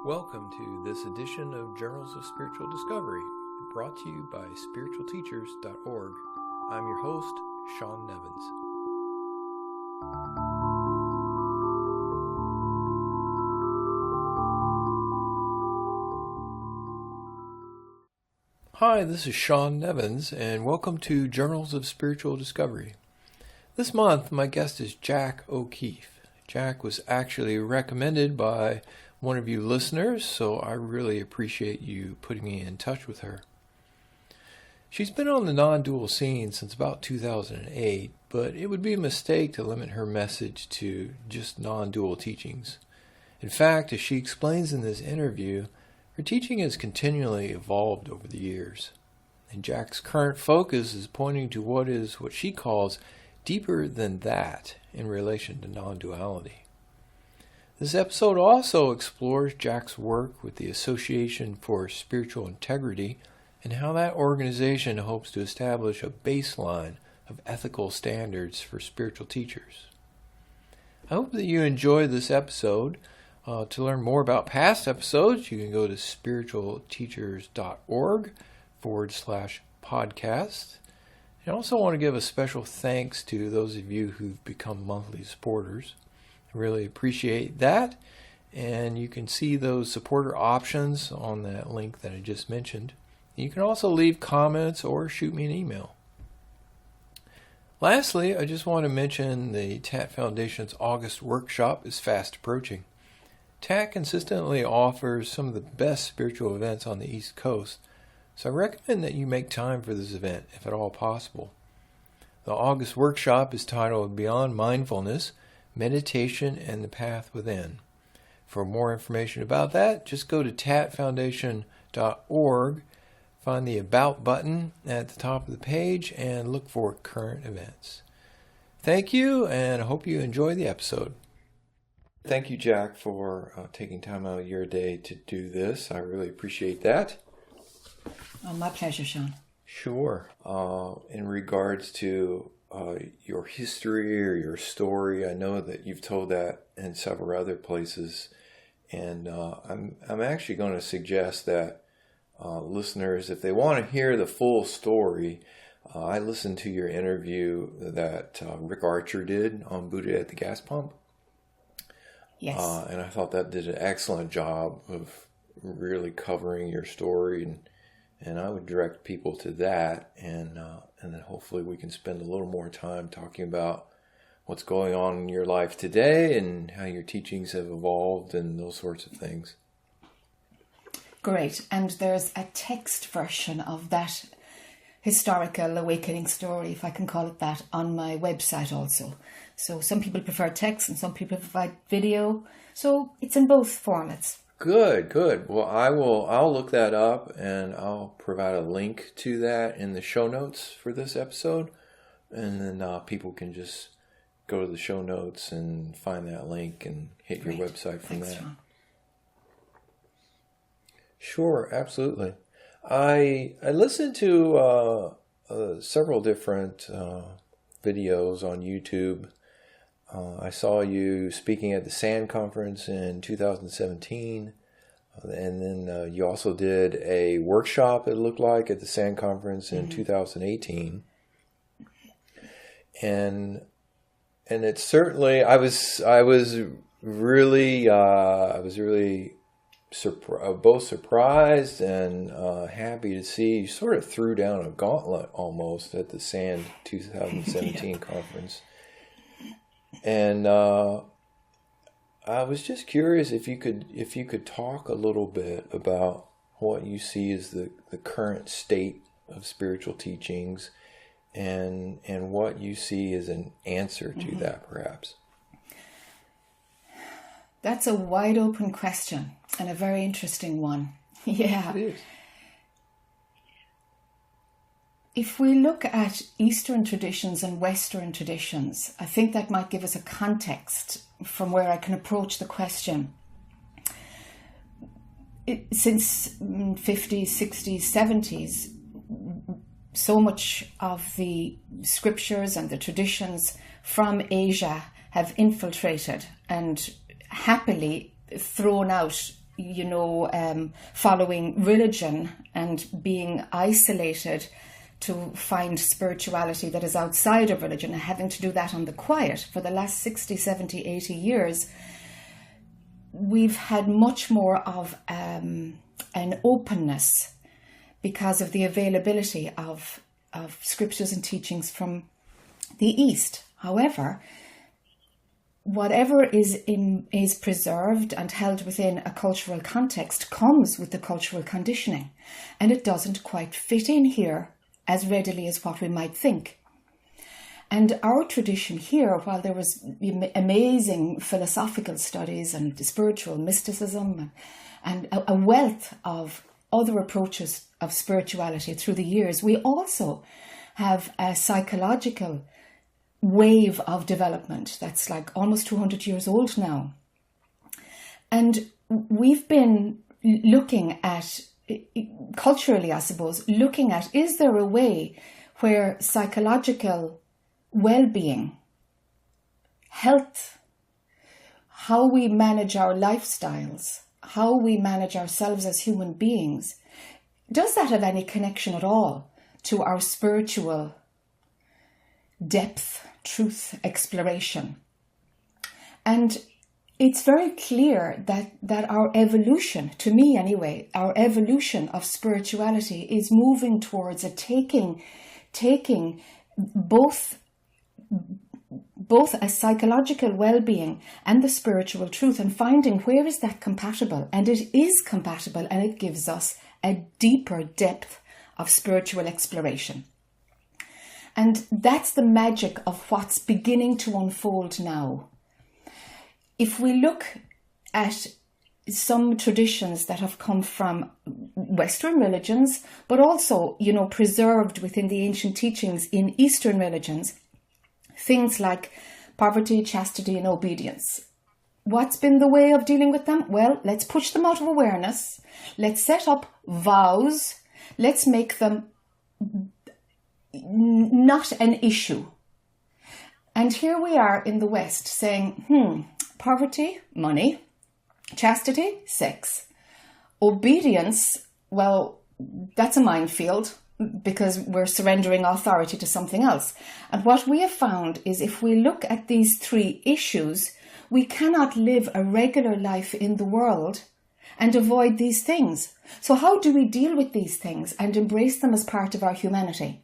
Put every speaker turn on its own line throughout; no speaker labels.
Welcome to this edition of Journals of Spiritual Discovery, brought to you by spiritualteachers.org. I'm your host, Sean Nevins. Hi, this is Sean Nevins, and welcome to Journals of Spiritual Discovery. This month, my guest is Jac O'Keeffe. Jac was actually recommended by one of you listeners, so I really appreciate you putting me in touch with her. She's been on the non-dual scene since about 2008, but it would be a mistake to limit her message to just non-dual teachings. In fact, as she explains in this interview, her teaching has continually evolved over the years. And Jac's current focus is pointing to what she calls deeper than that in relation to non-duality. This episode also explores Jac's work with the Association for Spiritual Integrity and how that organization hopes to establish a baseline of ethical standards for spiritual teachers. I hope that you enjoy this episode. To learn more about past episodes, you can go to spiritualteachers.org/podcast. I also want to give a special thanks to those of you who've become monthly supporters. I really appreciate that, and you can see those supporter options on that link that I just mentioned. You can also leave comments or shoot me an email. Lastly, I just want to mention the TAT Foundation's August workshop is fast approaching. TAT consistently offers some of the best spiritual events on the East Coast, so I recommend that you make time for this event, if at all possible. The August workshop is titled Beyond Mindfulness, Meditation and the Path Within. For more information about that, just go to tatfoundation.org, find the About button at the top of the page, and look for current events. Thank you, and I hope you enjoy the episode. Thank you, Jac, for taking time out of your day to do this. I really appreciate that.
Oh, my pleasure, Sean.
Sure. In regards to your history or your story, I know that you've told that in several other places, and I'm actually going to suggest that listeners, if they want to hear the full story, I listened to your interview that Rick Archer did on Buddha at the Gas Pump.
Yes.
And I thought that did an excellent job of really covering your story, and I would direct people to that, and then hopefully we can spend a little more time talking about what's going on in your life today and how your teachings have evolved and those sorts of things.
Great. And there's a text version of that historical awakening story, if I can call it that, on my website also. So some people prefer text and some people prefer video. So it's in both formats.
Good. Well, I'll look that up, and I'll provide a link to that in the show notes for this episode. And then people can just go to the show notes and find that link and hit your website from
Thanks,
that.
Sean.
Sure, absolutely. I listened to several different videos on YouTube. I saw you speaking at the SAND conference in 2017, and then you also did a workshop, it looked like, at the SAND conference in 2018. And it's certainly, I was really both surprised and happy to see you sort of threw down a gauntlet almost at the SAND 2017 conference. And I was just curious if you could talk a little bit about what you see as the current state of spiritual teachings and what you see as an answer to that, perhaps.
That's a wide open question and a very interesting one. Yeah.
It is.
If we look at Eastern traditions and Western traditions, I think that might give us a context from where I can approach the question. Since 50s, 60s, 70s, so much of the scriptures and the traditions from Asia have infiltrated and happily thrown out following religion and being isolated to find spirituality that is outside of religion and having to do that on the quiet for the last 60, 70, 80 years, we've had much more of an openness because of the availability of scriptures and teachings from the East. However, whatever is preserved and held within a cultural context comes with the cultural conditioning, and it doesn't quite fit in here as readily as what we might think. And our tradition here, while there was amazing philosophical studies and spiritual mysticism and a wealth of other approaches of spirituality through the years, we also have a psychological wave of development that's like almost 200 years old now. And we've been looking at, culturally I suppose, looking at, is there a way where psychological well-being, health, how we manage our lifestyles, how we manage ourselves as human beings, does that have any connection at all to our spiritual depth, truth, exploration? And it's very clear that our evolution, to me anyway, our evolution of spirituality is moving towards a taking both a psychological well-being and the spiritual truth and finding where is that compatible. And it is compatible, and it gives us a deeper depth of spiritual exploration. And that's the magic of what's beginning to unfold now. If we look at some traditions that have come from Western religions, but also, preserved within the ancient teachings in Eastern religions, things like poverty, chastity, and obedience. What's been the way of dealing with them? Well, let's push them out of awareness. Let's set up vows. Let's make them not an issue. And here we are in the West saying, poverty, money, chastity, sex, obedience, well, that's a minefield because we're surrendering authority to something else. And what we have found is if we look at these three issues, we cannot live a regular life in the world and avoid these things. So how do we deal with these things and embrace them as part of our humanity?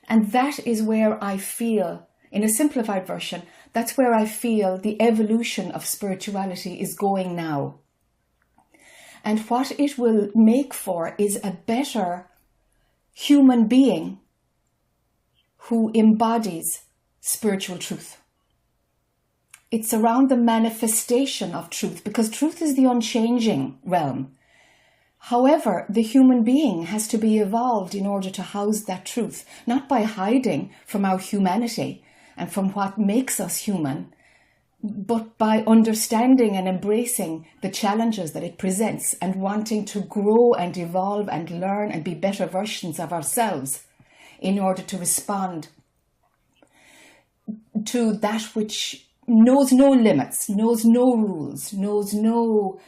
And that is where I feel, in a simplified version, that's where I feel the evolution of spirituality is going now. And what it will make for is a better human being who embodies spiritual truth. It's around the manifestation of truth, because truth is the unchanging realm. However, the human being has to be evolved in order to house that truth, not by hiding from our humanity and from what makes us human, but by understanding and embracing the challenges that it presents and wanting to grow and evolve and learn and be better versions of ourselves in order to respond to that which knows no limits, knows no rules, knows no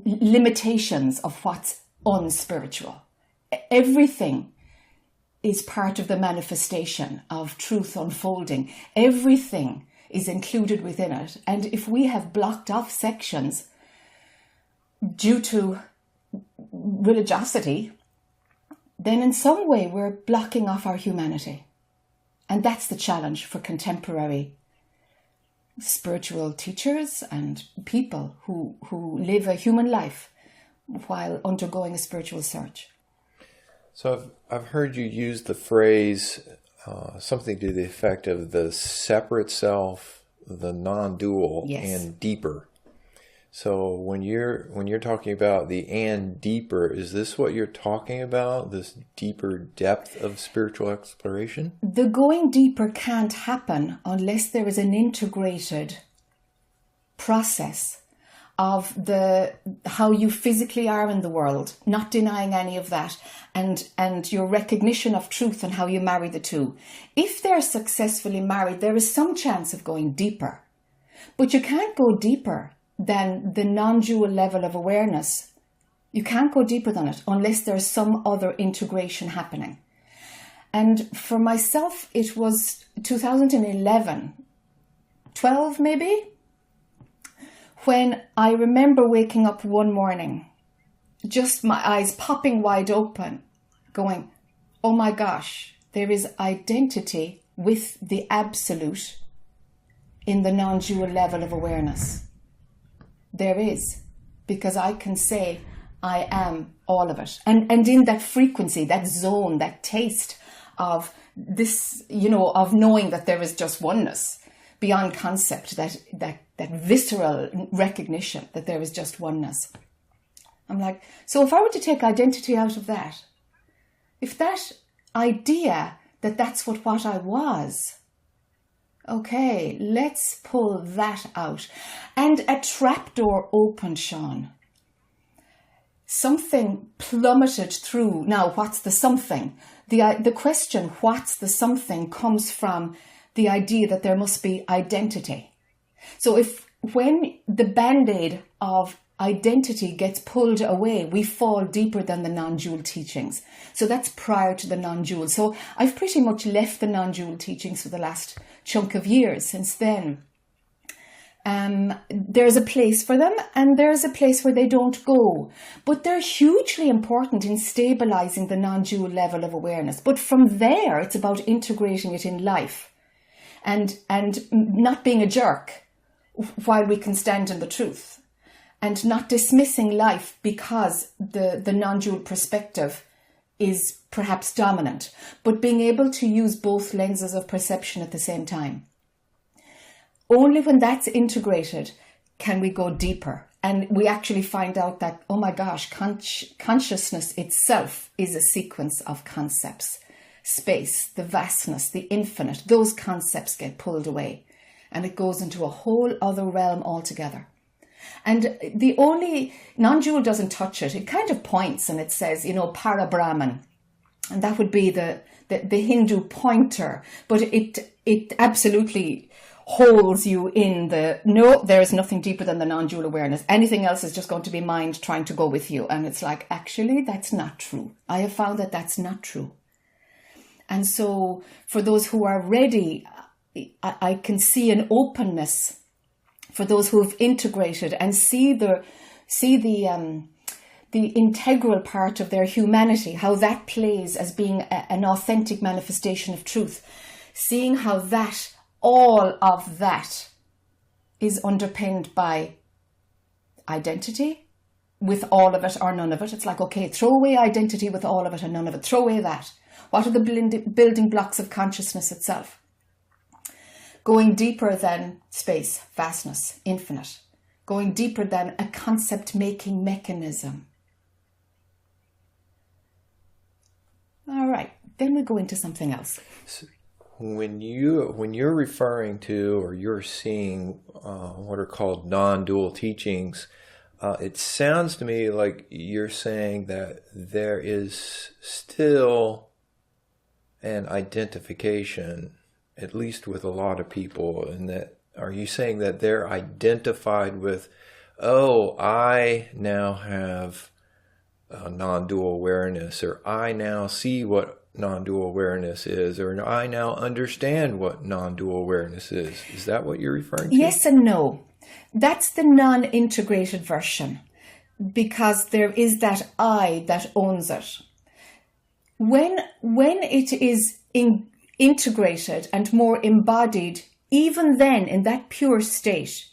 limitations of what's unspiritual. Everything is part of the manifestation of truth unfolding. Everything is included within it. And if we have blocked off sections due to religiosity, then in some way we're blocking off our humanity. And that's the challenge for contemporary spiritual teachers and people who live a human life while undergoing a spiritual search.
So I've heard you use the phrase, something to the effect of the separate self, the non-dual,
yes,
and deeper. So when you're talking about the and deeper, is this what you're talking about? This deeper depth of spiritual exploration?
The going deeper can't happen unless there is an integrated process of how you physically are in the world, not denying any of that, and your recognition of truth and how you marry the two. If they're successfully married, there is some chance of going deeper. But you can't go deeper than the non-dual level of awareness. You can't go deeper than it unless there's some other integration happening. And for myself, it was 2011, 12 maybe, when I remember waking up one morning, just my eyes popping wide open, going, oh my gosh, there is identity with the absolute in the non-dual level of awareness. There is, because I can say I am all of it. And in that frequency, that zone, that taste of this, of knowing that there is just oneness beyond concept, that visceral recognition that there is just oneness. I'm like, so if I were to take identity out of that, if that idea that that's what I was, okay, let's pull that out. And a trapdoor opened, Sean. Something plummeted through. Now, what's the something? The question, what's the something, comes from the idea that there must be identity. So when the band-aid of identity gets pulled away, we fall deeper than the non-dual teachings. So that's prior to the non-dual. So I've pretty much left the non-dual teachings for the last chunk of years since then. There's a place for them and there's a place where they don't go. But they're hugely important in stabilizing the non-dual level of awareness. But from there, it's about integrating it in life and not being a jerk while we can stand in the truth, and not dismissing life because the non-dual perspective is perhaps dominant, but being able to use both lenses of perception at the same time. Only when that's integrated can we go deeper. And we actually find out that, oh my gosh, consciousness itself is a sequence of concepts. Space, the vastness, the infinite, those concepts get pulled away. And it goes into a whole other realm altogether. And the only, non-dual doesn't touch it. It kind of points and it says, para-Brahman. And that would be the Hindu pointer. But it absolutely holds you in no, there is nothing deeper than the non-dual awareness. Anything else is just going to be mind trying to go with you. And it's like, actually, that's not true. I have found that that's not true. And so for those who are ready, I can see an openness for those who have integrated and see the integral part of their humanity, how that plays as being an authentic manifestation of truth, seeing how all of that is underpinned by identity with all of it or none of it. It's like, okay, throw away identity with all of it and none of it. Throw away that. What are the building blocks of consciousness itself? Going deeper than space, vastness, infinite. Going deeper than a concept-making mechanism. All right, then we go into something else.
So when you're referring to or you're seeing what are called non-dual teachings, it sounds to me like you're saying that there is still an identification, at least with a lot of people, and that, are you saying that they're identified with, oh, I now have non-dual awareness, or I now see what non-dual awareness is, or I now understand what non-dual awareness is? Is that what you're referring to?
Yes and no. That's the non-integrated version, because there is that I that owns it. When it is integrated and more embodied, even then in that pure state,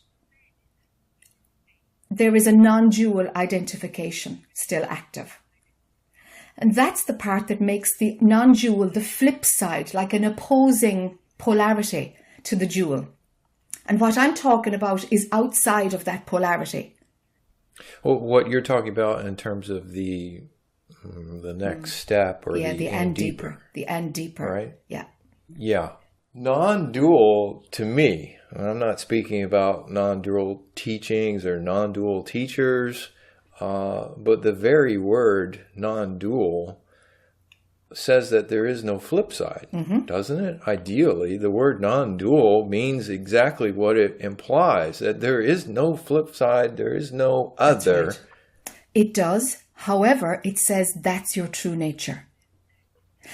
there is a non-dual identification still active. And that's the part that makes the non-dual the flip side, like an opposing polarity to the dual. And what I'm talking about is outside of that polarity.
Well, what you're talking about in terms of the next step, or
the and deeper. The and deeper.
Right?
Yeah.
Yeah. Non-dual, to me, and I'm not speaking about non-dual teachings or non-dual teachers, but the very word non-dual says that there is no flip side, doesn't it? Ideally, the word non-dual means exactly what it implies, that there is no flip side, there is no other.
That's right. It does. However, it says that's your true nature.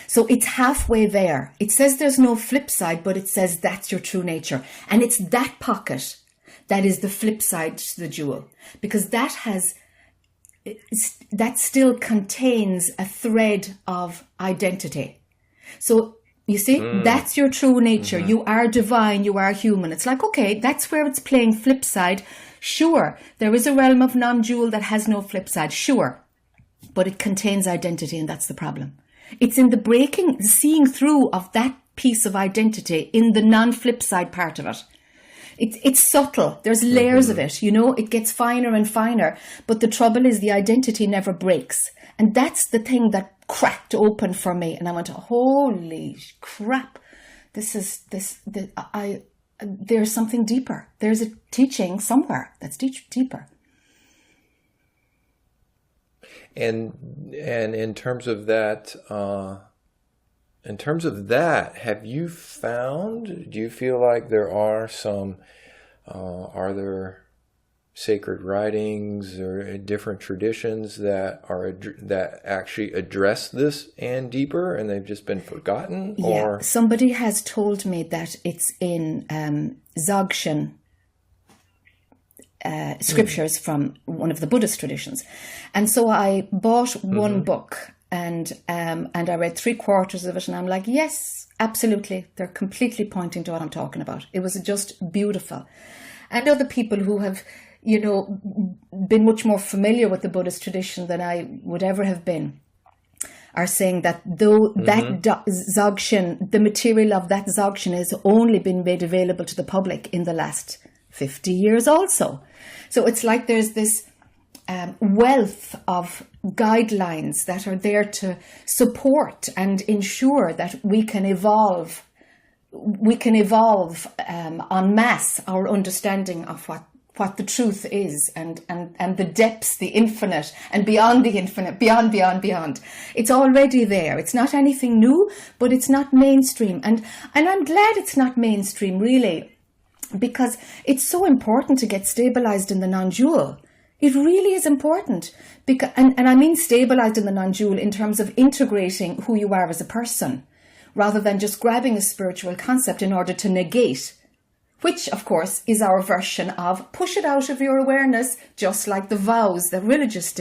So it's halfway there. It says there's no flip side, but it says that's your true nature. And it's that pocket that is the flip side to the jewel, because that still contains a thread of identity. So you see, that's your true nature. You are divine, you are human. It's like, okay, that's where it's playing flip side. Sure, there is a realm of non-dual that has no flip side. Sure, but it contains identity, and that's the problem. It's in the seeing through of that piece of identity in the non-flip side part of it. It's subtle. There's layers of it, it gets finer and finer. But the trouble is the identity never breaks. And that's the thing that cracked open for me. And I went, holy crap, there's something deeper. There's a teaching somewhere that's deeper.
And in terms of that, have you found, do you feel like there are are there sacred writings or different traditions that actually address this and deeper, and they've just been forgotten?
Yeah,
or
somebody has told me that it's in Dzogchen scriptures from one of the Buddhist traditions. And so I bought one book and I read 3/4 of it, and I'm like, yes, absolutely. They're completely pointing to what I'm talking about. It was just beautiful. And other people who have, been much more familiar with the Buddhist tradition than I would ever have been are saying that though that Dzogchen, the material of that Dzogchen has only been made available to the public in the last 50 years also. So it's like there's this wealth of guidelines that are there to support and ensure that we can evolve en masse our understanding of what the truth is and the depths, the infinite, and beyond the infinite, beyond. It's already there. It's not anything new, but it's not mainstream. And I'm glad it's not mainstream, really, because it's so important to get stabilized in the non-dual. It really is important. And I mean stabilized in the non-dual in terms of integrating who you are as a person, rather than just grabbing a spiritual concept in order to negate, which, of course, is our version of push it out of your awareness, just like the vows that religions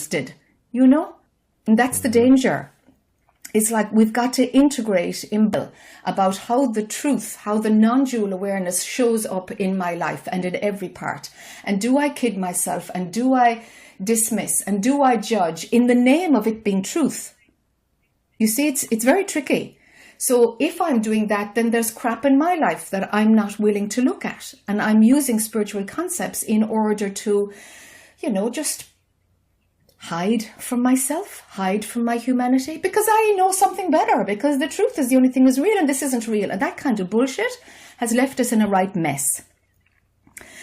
did, And that's the danger. It's like we've got to integrate about how the truth, how the non-dual awareness shows up in my life and in every part. And do I kid myself? And do I dismiss? And do I judge in the name of it being truth? You see, it's very tricky. So if I'm doing that, then there's crap in my life that I'm not willing to look at. And I'm using spiritual concepts in order to, just hide from myself, hide from my humanity, because I know something better, because the truth is the only thing that's real and this isn't real. And that kind of bullshit has left us in a right mess.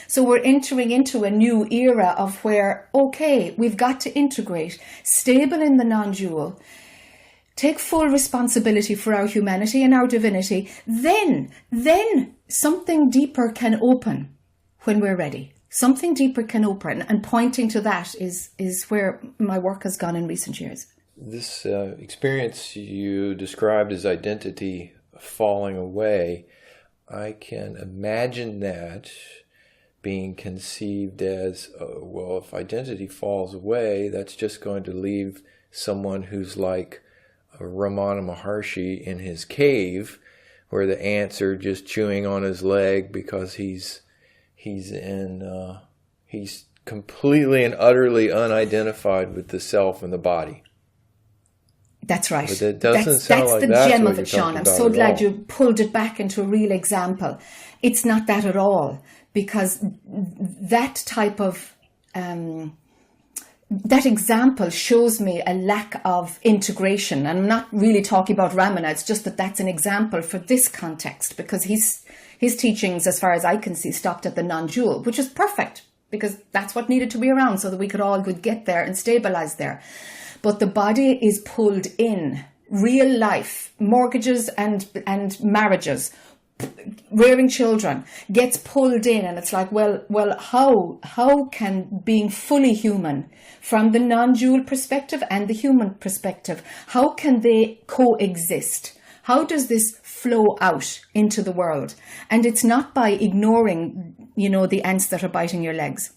So we're entering into a new era of where, okay, we've got to integrate, stable in the non-dual, take full responsibility for our humanity and our divinity, then something deeper can open when we're ready. Something deeper can open, and pointing to that is where my work has gone in recent years.
This experience you described as identity falling away, I can imagine that being conceived as, if identity falls away, that's just going to leave someone who's like Ramana Maharshi in his cave, where the ants are just chewing on his leg because he's completely and utterly unidentified with the self and the body.
That's right.
But it doesn't sound like
that's the gem of it, Sean. I'm so glad you pulled it back into a real example. It's not that at all, because that type of that example shows me a lack of integration. And I'm not really talking about Ramana. It's just that that's an example for this context, because his teachings, as far as I can see, stopped at the non-dual, which is perfect, because that's what needed to be around so that we could all get there and stabilize there. But the body is pulled in. Real life, mortgages and marriages, rearing children, gets pulled in, and it's like, well, how can being fully human, from the non-dual perspective and the human perspective, how can they coexist? How does this flow out into the world? And it's not by ignoring, the ants that are biting your legs.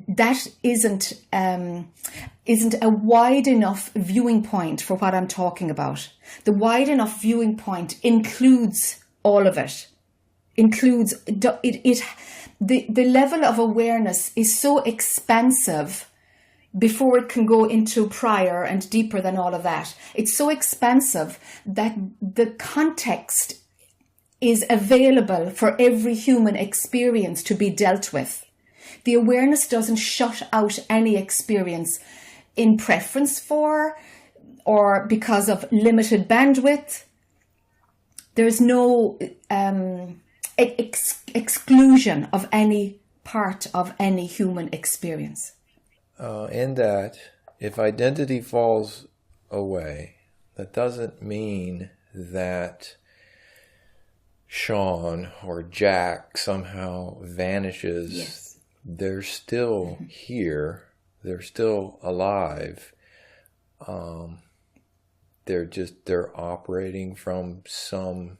That isn't a wide enough viewing point for what I'm talking about. The wide enough viewing point includes all of it. The level of awareness is so expansive before it can go into prior and deeper than all of that. It's so expansive that the context is available for every human experience to be dealt with. The awareness doesn't shut out any experience in preference for or because of limited bandwidth. There's no exclusion of any part of any human experience.
In that, if identity falls away, that doesn't mean that Sean or Jack somehow vanishes.
Yes.
They're still here. They're still alive. They're operating from some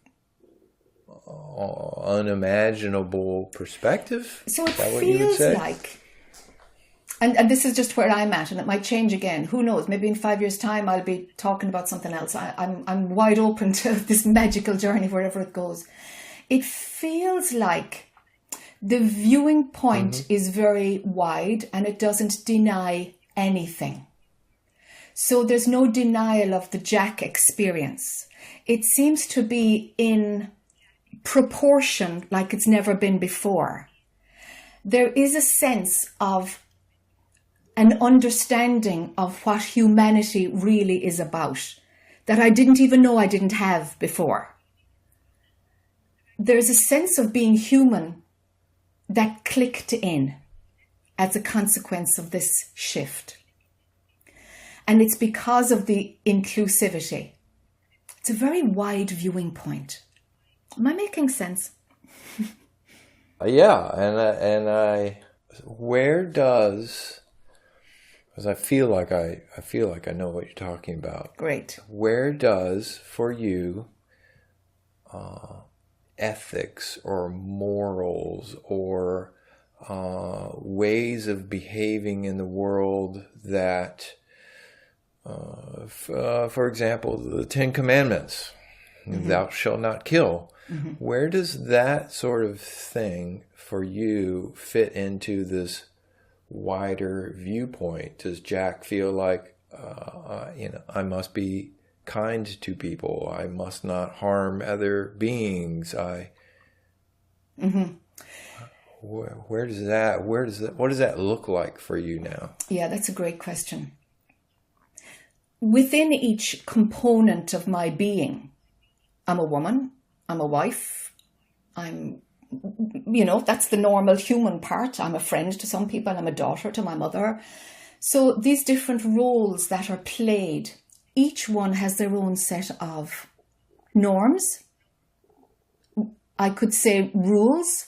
unimaginable perspective.
So it feels like, and this is just where I'm at, and it might change again. Who knows? Maybe in 5 years' time I'll be talking about something else. I'm wide open to this magical journey wherever it goes. It feels like the viewing point is very wide, and it doesn't deny anything. So there's no denial of the Jac experience. It seems to be in proportion like it's never been before. There is a sense of an understanding of what humanity really is about that I didn't even know I didn't have before. There's a sense of being human that clicked in as a consequence of this shift. And it's because of the inclusivity. It's a very wide viewing point. Am I making sense?
Yeah, and I where does, because I feel like I know what you're talking about.
Great.
Where does, for you, ethics or morals or ways of behaving in the world that, for example, the 10 Commandments, thou shalt not kill, where does that sort of thing for you fit into this wider viewpoint? Does Jack feel like, I must be kind to people, I must not harm other beings, what does that look like for you now?
Yeah, that's a great question. Within each component of my being, I'm a woman, I'm a wife, that's the normal human part. I'm a friend to some people, I'm a daughter to my mother. So these different roles that are played, each one has their own set of norms. I could say rules.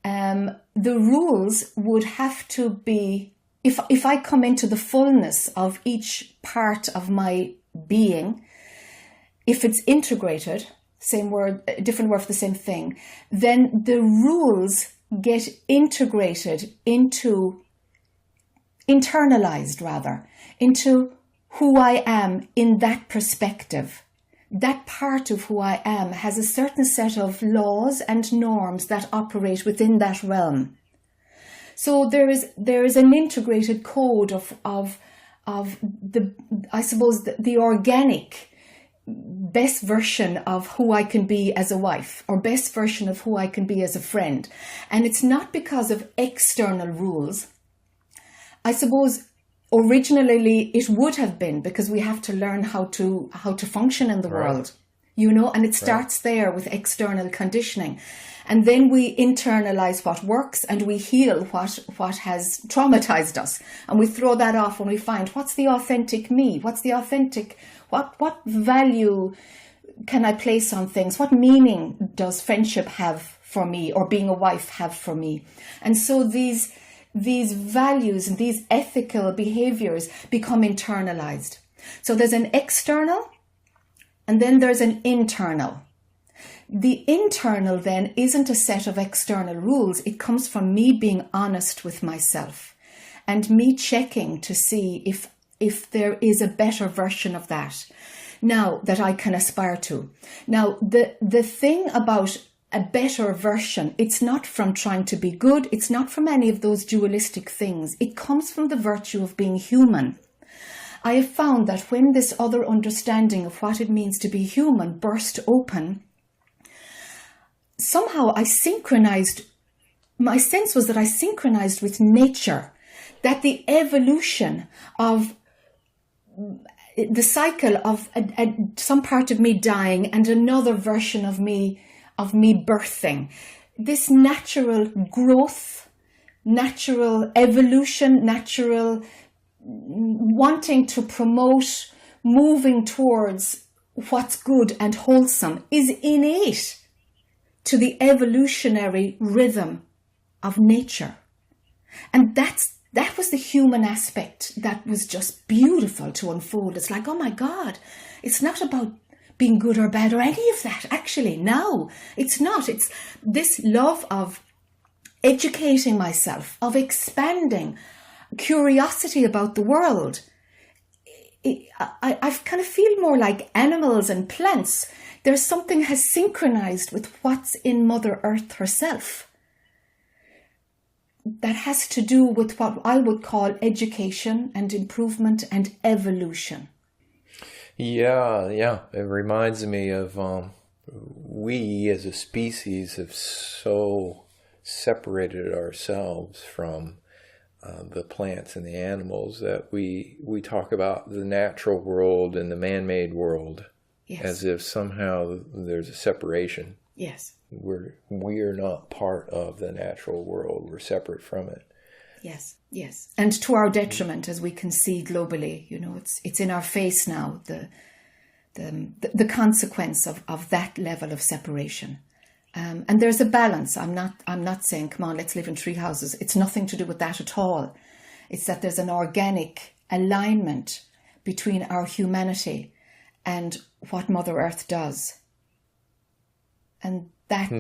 The rules would have to be, if I come into the fullness of each part of my being, if it's integrated, same word, different word for the same thing, then the rules get internalized into who I am in that perspective. That part of who I am has a certain set of laws and norms that operate within that realm. So there is an integrated code of the, I suppose, the organic best version of who I can be as a wife, or best version of who I can be as a friend. And it's not because of external rules. I suppose originally it would have been, because we have to learn how to function in the world, and it starts there with external conditioning. And then we internalize what works and we heal what has traumatized us. And we throw that off and we find, what's the authentic me? What's the authentic, what value can I place on things? What meaning does friendship have for me, or being a wife have for me? And so these values and these ethical behaviors become internalized. So there's an external and then there's an internal. The internal then isn't a set of external rules. It comes from me being honest with myself and me checking to see if there is a better version of that now that I can aspire to. Now, the thing about a better version, it's not from trying to be good. It's not from any of those dualistic things. It comes from the virtue of being human. I have found that when this other understanding of what it means to be human burst open, somehow I synchronized, my sense was that I synchronized with nature, that the evolution of the cycle of some part of me dying and another version of me birthing, this natural growth, natural evolution, natural wanting to promote, moving towards what's good and wholesome is innate to the evolutionary rhythm of nature. And that was the human aspect that was just beautiful to unfold. It's like, oh my God, it's not about being good or bad or any of that. Actually, no, it's not. It's this love of educating myself, of expanding, curiosity about the world. I kind of feel more like animals and plants. There's something has synchronized with what's in Mother Earth herself that has to do with what I would call education and improvement and evolution.
Yeah. It reminds me of we as a species have so separated ourselves from the plants and the animals that we talk about the natural world and the man-made world. Yes. As if somehow there's a separation. Yes. We are not part of the natural world. We're separate from it.
Yes. And to our detriment, as we can see globally, it's in our face now, the consequence of that level of separation. And there's a balance. I'm not saying, come on, let's live in tree houses. It's nothing to do with that at all. It's that there's an organic alignment between our humanity and what Mother Earth does. And that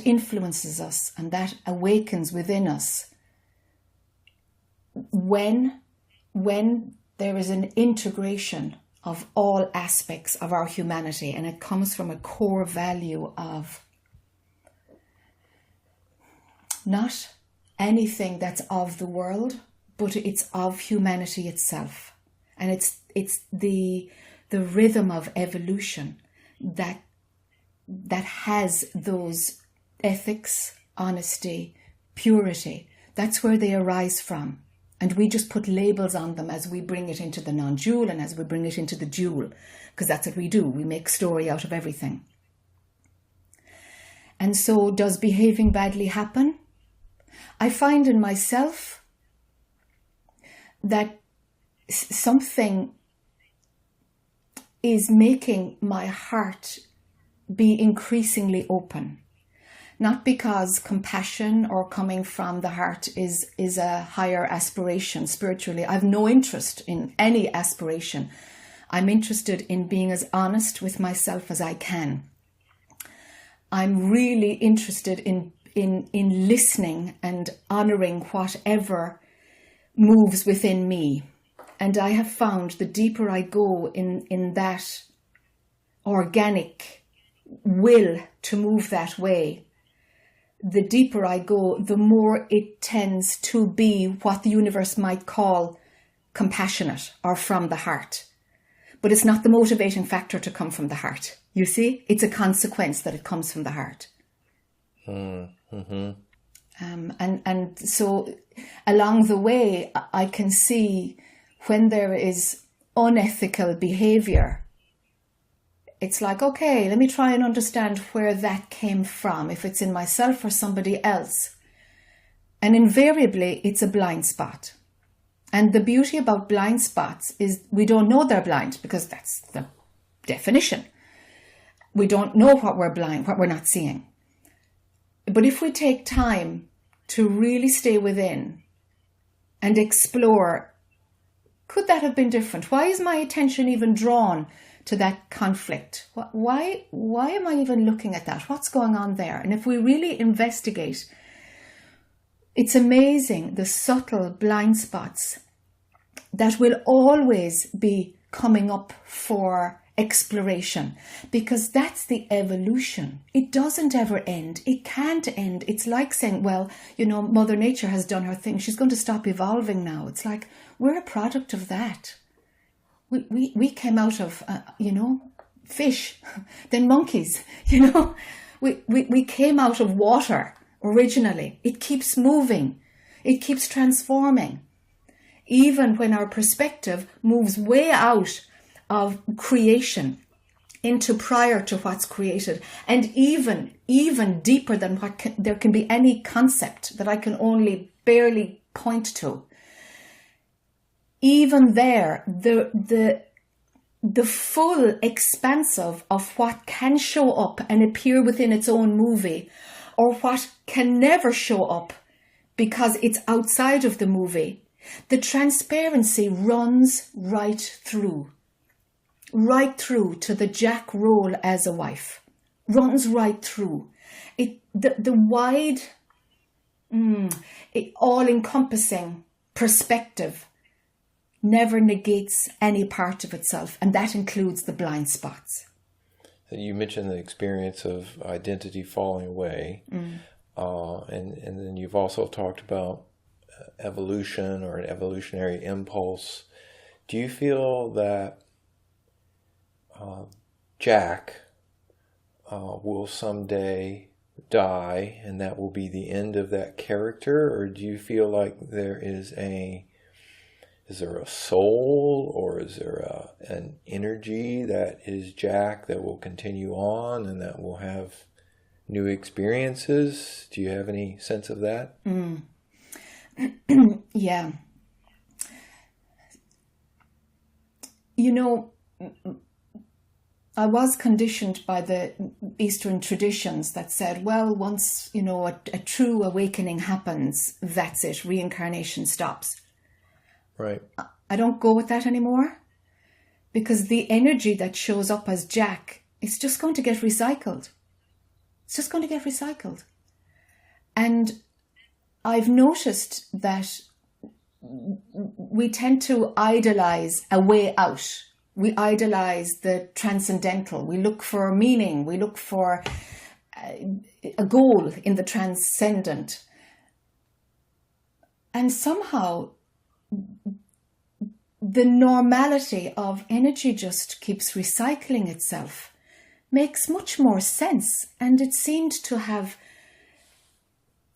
influences us and that awakens within us when there is an integration of all aspects of our humanity, and it comes from a core value of not anything that's of the world, but it's of humanity itself. And it's the rhythm of evolution that has those ethics, honesty, purity. That's where they arise from. And we just put labels on them as we bring it into the non-dual and as we bring it into the dual, because that's what we do. We make story out of everything. And so does behaving badly happen? I find in myself that something is making my heart be increasingly open. Not because compassion or coming from the heart is a higher aspiration spiritually. I've no interest in any aspiration. I'm interested in being as honest with myself as I can. I'm really interested in listening and honoring whatever moves within me. And I have found the deeper I go in that organic will to move that way, the deeper I go, the more it tends to be what the universe might call compassionate or from the heart. But it's not the motivating factor to come from the heart. You see, it's a consequence that it comes from the heart.
Mm-hmm.
And so along the way, I can see when there is unethical behavior, it's like, okay, let me try and understand where that came from, if it's in myself or somebody else. And invariably, it's a blind spot. And the beauty about blind spots is we don't know they're blind, because that's the definition. We don't know what we're blind, what we're not seeing. But if we take time to really stay within and explore, could that have been different? Why is my attention even drawn to that conflict? Why am I even looking at that? What's going on there? And if we really investigate, it's amazing the subtle blind spots that will always be coming up for exploration, because that's the evolution. It doesn't ever end. It can't end. It's like saying, well, Mother Nature has done her thing. She's going to stop evolving now. It's like, we're a product of that. We came out of, fish, then monkeys, we came out of water originally. It keeps moving. It keeps transforming. Even when our perspective moves way out of creation into prior to what's created, and even deeper than there can be any concept that I can only barely point to. Even there, the full expanse of what can show up and appear within its own movie, or what can never show up because it's outside of the movie, the transparency runs right through to the Jac role as a wife, runs right through. The wide, all-encompassing perspective never negates any part of itself, and that includes the blind spots.
You mentioned the experience of identity falling away, and then you've also talked about evolution or an evolutionary impulse. Do you feel that Jac will someday die and that will be the end of that character? Or do you feel like is there a soul, or is there an energy that is Jac that will continue on and that will have new experiences? Do you have any sense of that?
Yeah. I was conditioned by the Eastern traditions that said, well, once, a true awakening happens, that's it, reincarnation stops.
Right.
I don't go with that anymore, because the energy that shows up as Jac is just going to get recycled. It's just going to get recycled. And I've noticed that we tend to idolize a way out. We idolize the transcendental. We look for meaning. We look for a goal in the transcendent. And somehow the normality of energy just keeps recycling itself makes much more sense. And it seemed to have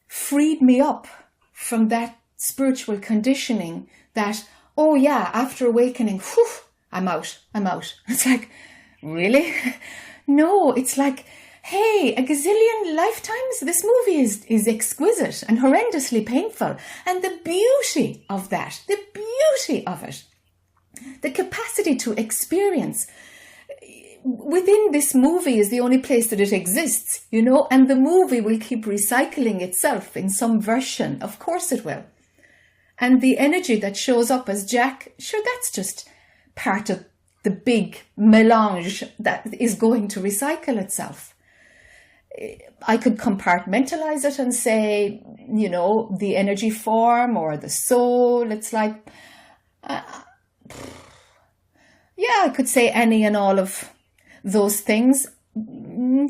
freed me up from that spiritual conditioning that, oh yeah, after awakening, whew, I'm out. It's like, really? No, it's like, hey, a gazillion lifetimes, this movie is exquisite and horrendously painful. And the beauty of that, the beauty of it, the capacity to experience within this movie is the only place that it exists, and the movie will keep recycling itself in some version. Of course it will. And the energy that shows up as Jac, sure, that's just part of the big melange that is going to recycle itself. I could compartmentalize it and say, the energy form or the soul. It's like, I could say any and all of those things.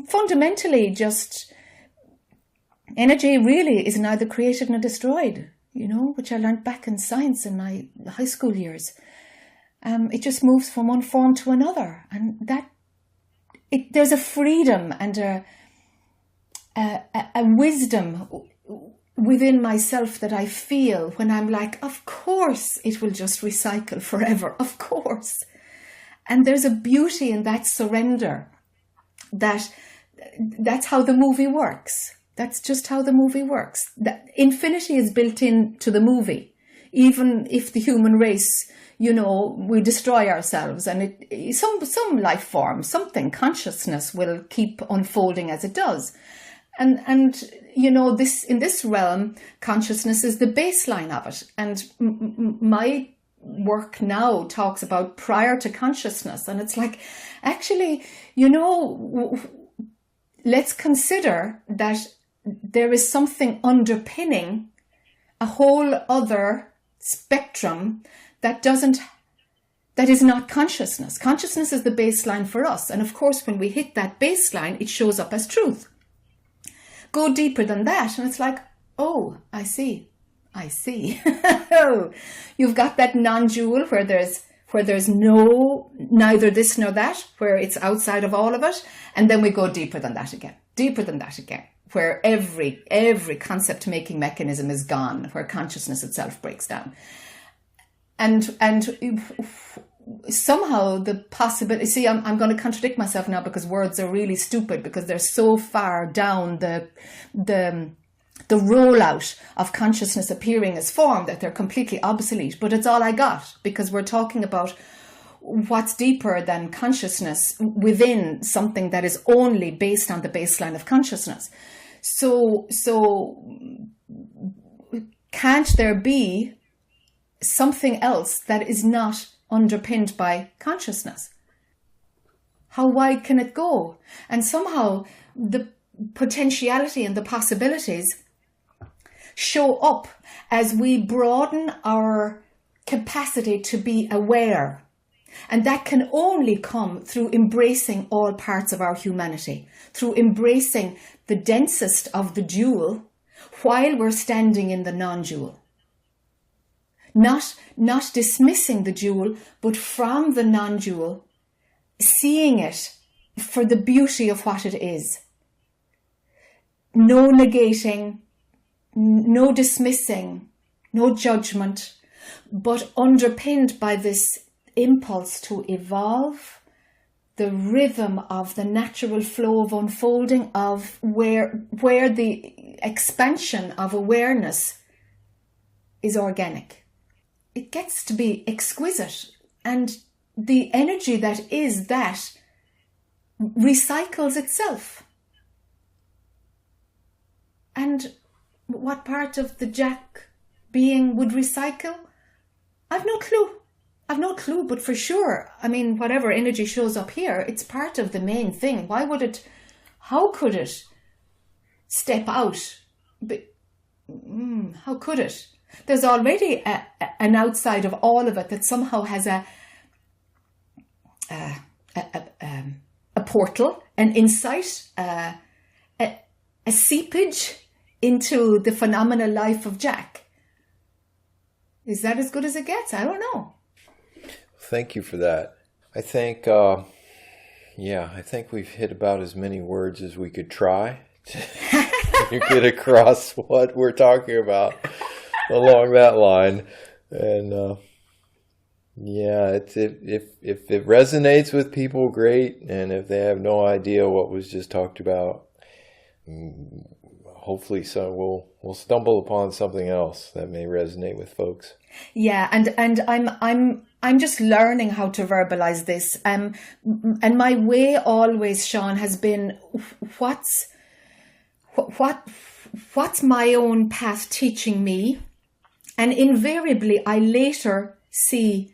Fundamentally, just energy really is neither created nor destroyed, which I learned back in science in my high school years. It just moves from one form to another, and there's a freedom and a wisdom within myself that I feel when I'm like, of course it will just recycle forever, of course. And there's a beauty in that surrender, that's how the movie works. That's just how the movie works. That infinity is built into the movie. Even if the human race, we destroy ourselves, and some life form, something, consciousness will keep unfolding as it does. And this, in this realm, consciousness is the baseline of it. And my work now talks about prior to consciousness. And it's like, actually, let's consider that there is something underpinning a whole other spectrum that is not consciousnness. Consciousness is the baseline for us. And of course, when we hit that baseline, it shows up as truth. Go deeper than that, and it's like, oh, I see. You've got that non-dual where there's neither this nor that, where it's outside of all of it. And then we go deeper than that again, where every concept making mechanism is gone, where consciousness itself breaks down. And somehow the possibility, see, I'm going to contradict myself now, because words are really stupid, because they're so far down the rollout of consciousness appearing as form that they're completely obsolete. But it's all I got, because we're talking about what's deeper than consciousness within something that is only based on the baseline of consciousness. So can't there be something else that is not underpinned by consciousness? How wide can it go? And somehow the potentiality and the possibilities show up as we broaden our capacity to be aware. And that can only come through embracing all parts of our humanity, through embracing the densest of the dual while we're standing in the non-dual. Not dismissing the dual, but from the non-dual, seeing it for the beauty of what it is. No negating, no dismissing, no judgment, but underpinned by this impulse to evolve, the rhythm of the natural flow of unfolding of where the expansion of awareness is organic. It gets to be exquisite, and the energy that is that recycles itself. And what part of the Jac being would recycle? I've no clue, but for sure, I mean, whatever energy shows up here, it's part of the main thing. How could it step out? How could it? There's already an outside of all of it that somehow has a portal, an insight, a seepage into the phenomenal life of Jac. Is that as good as it gets? I don't know.
Thank you for that. I think, I think we've hit about as many words as we could try to get across what we're talking about along that line. And if it resonates with people, great. And if they have no idea what was just talked about, hopefully we'll stumble upon something else that may resonate with folks.
Yeah, and I'm just learning how to verbalize this. And my way always, Sean, has been what's my own path teaching me, and invariably I later see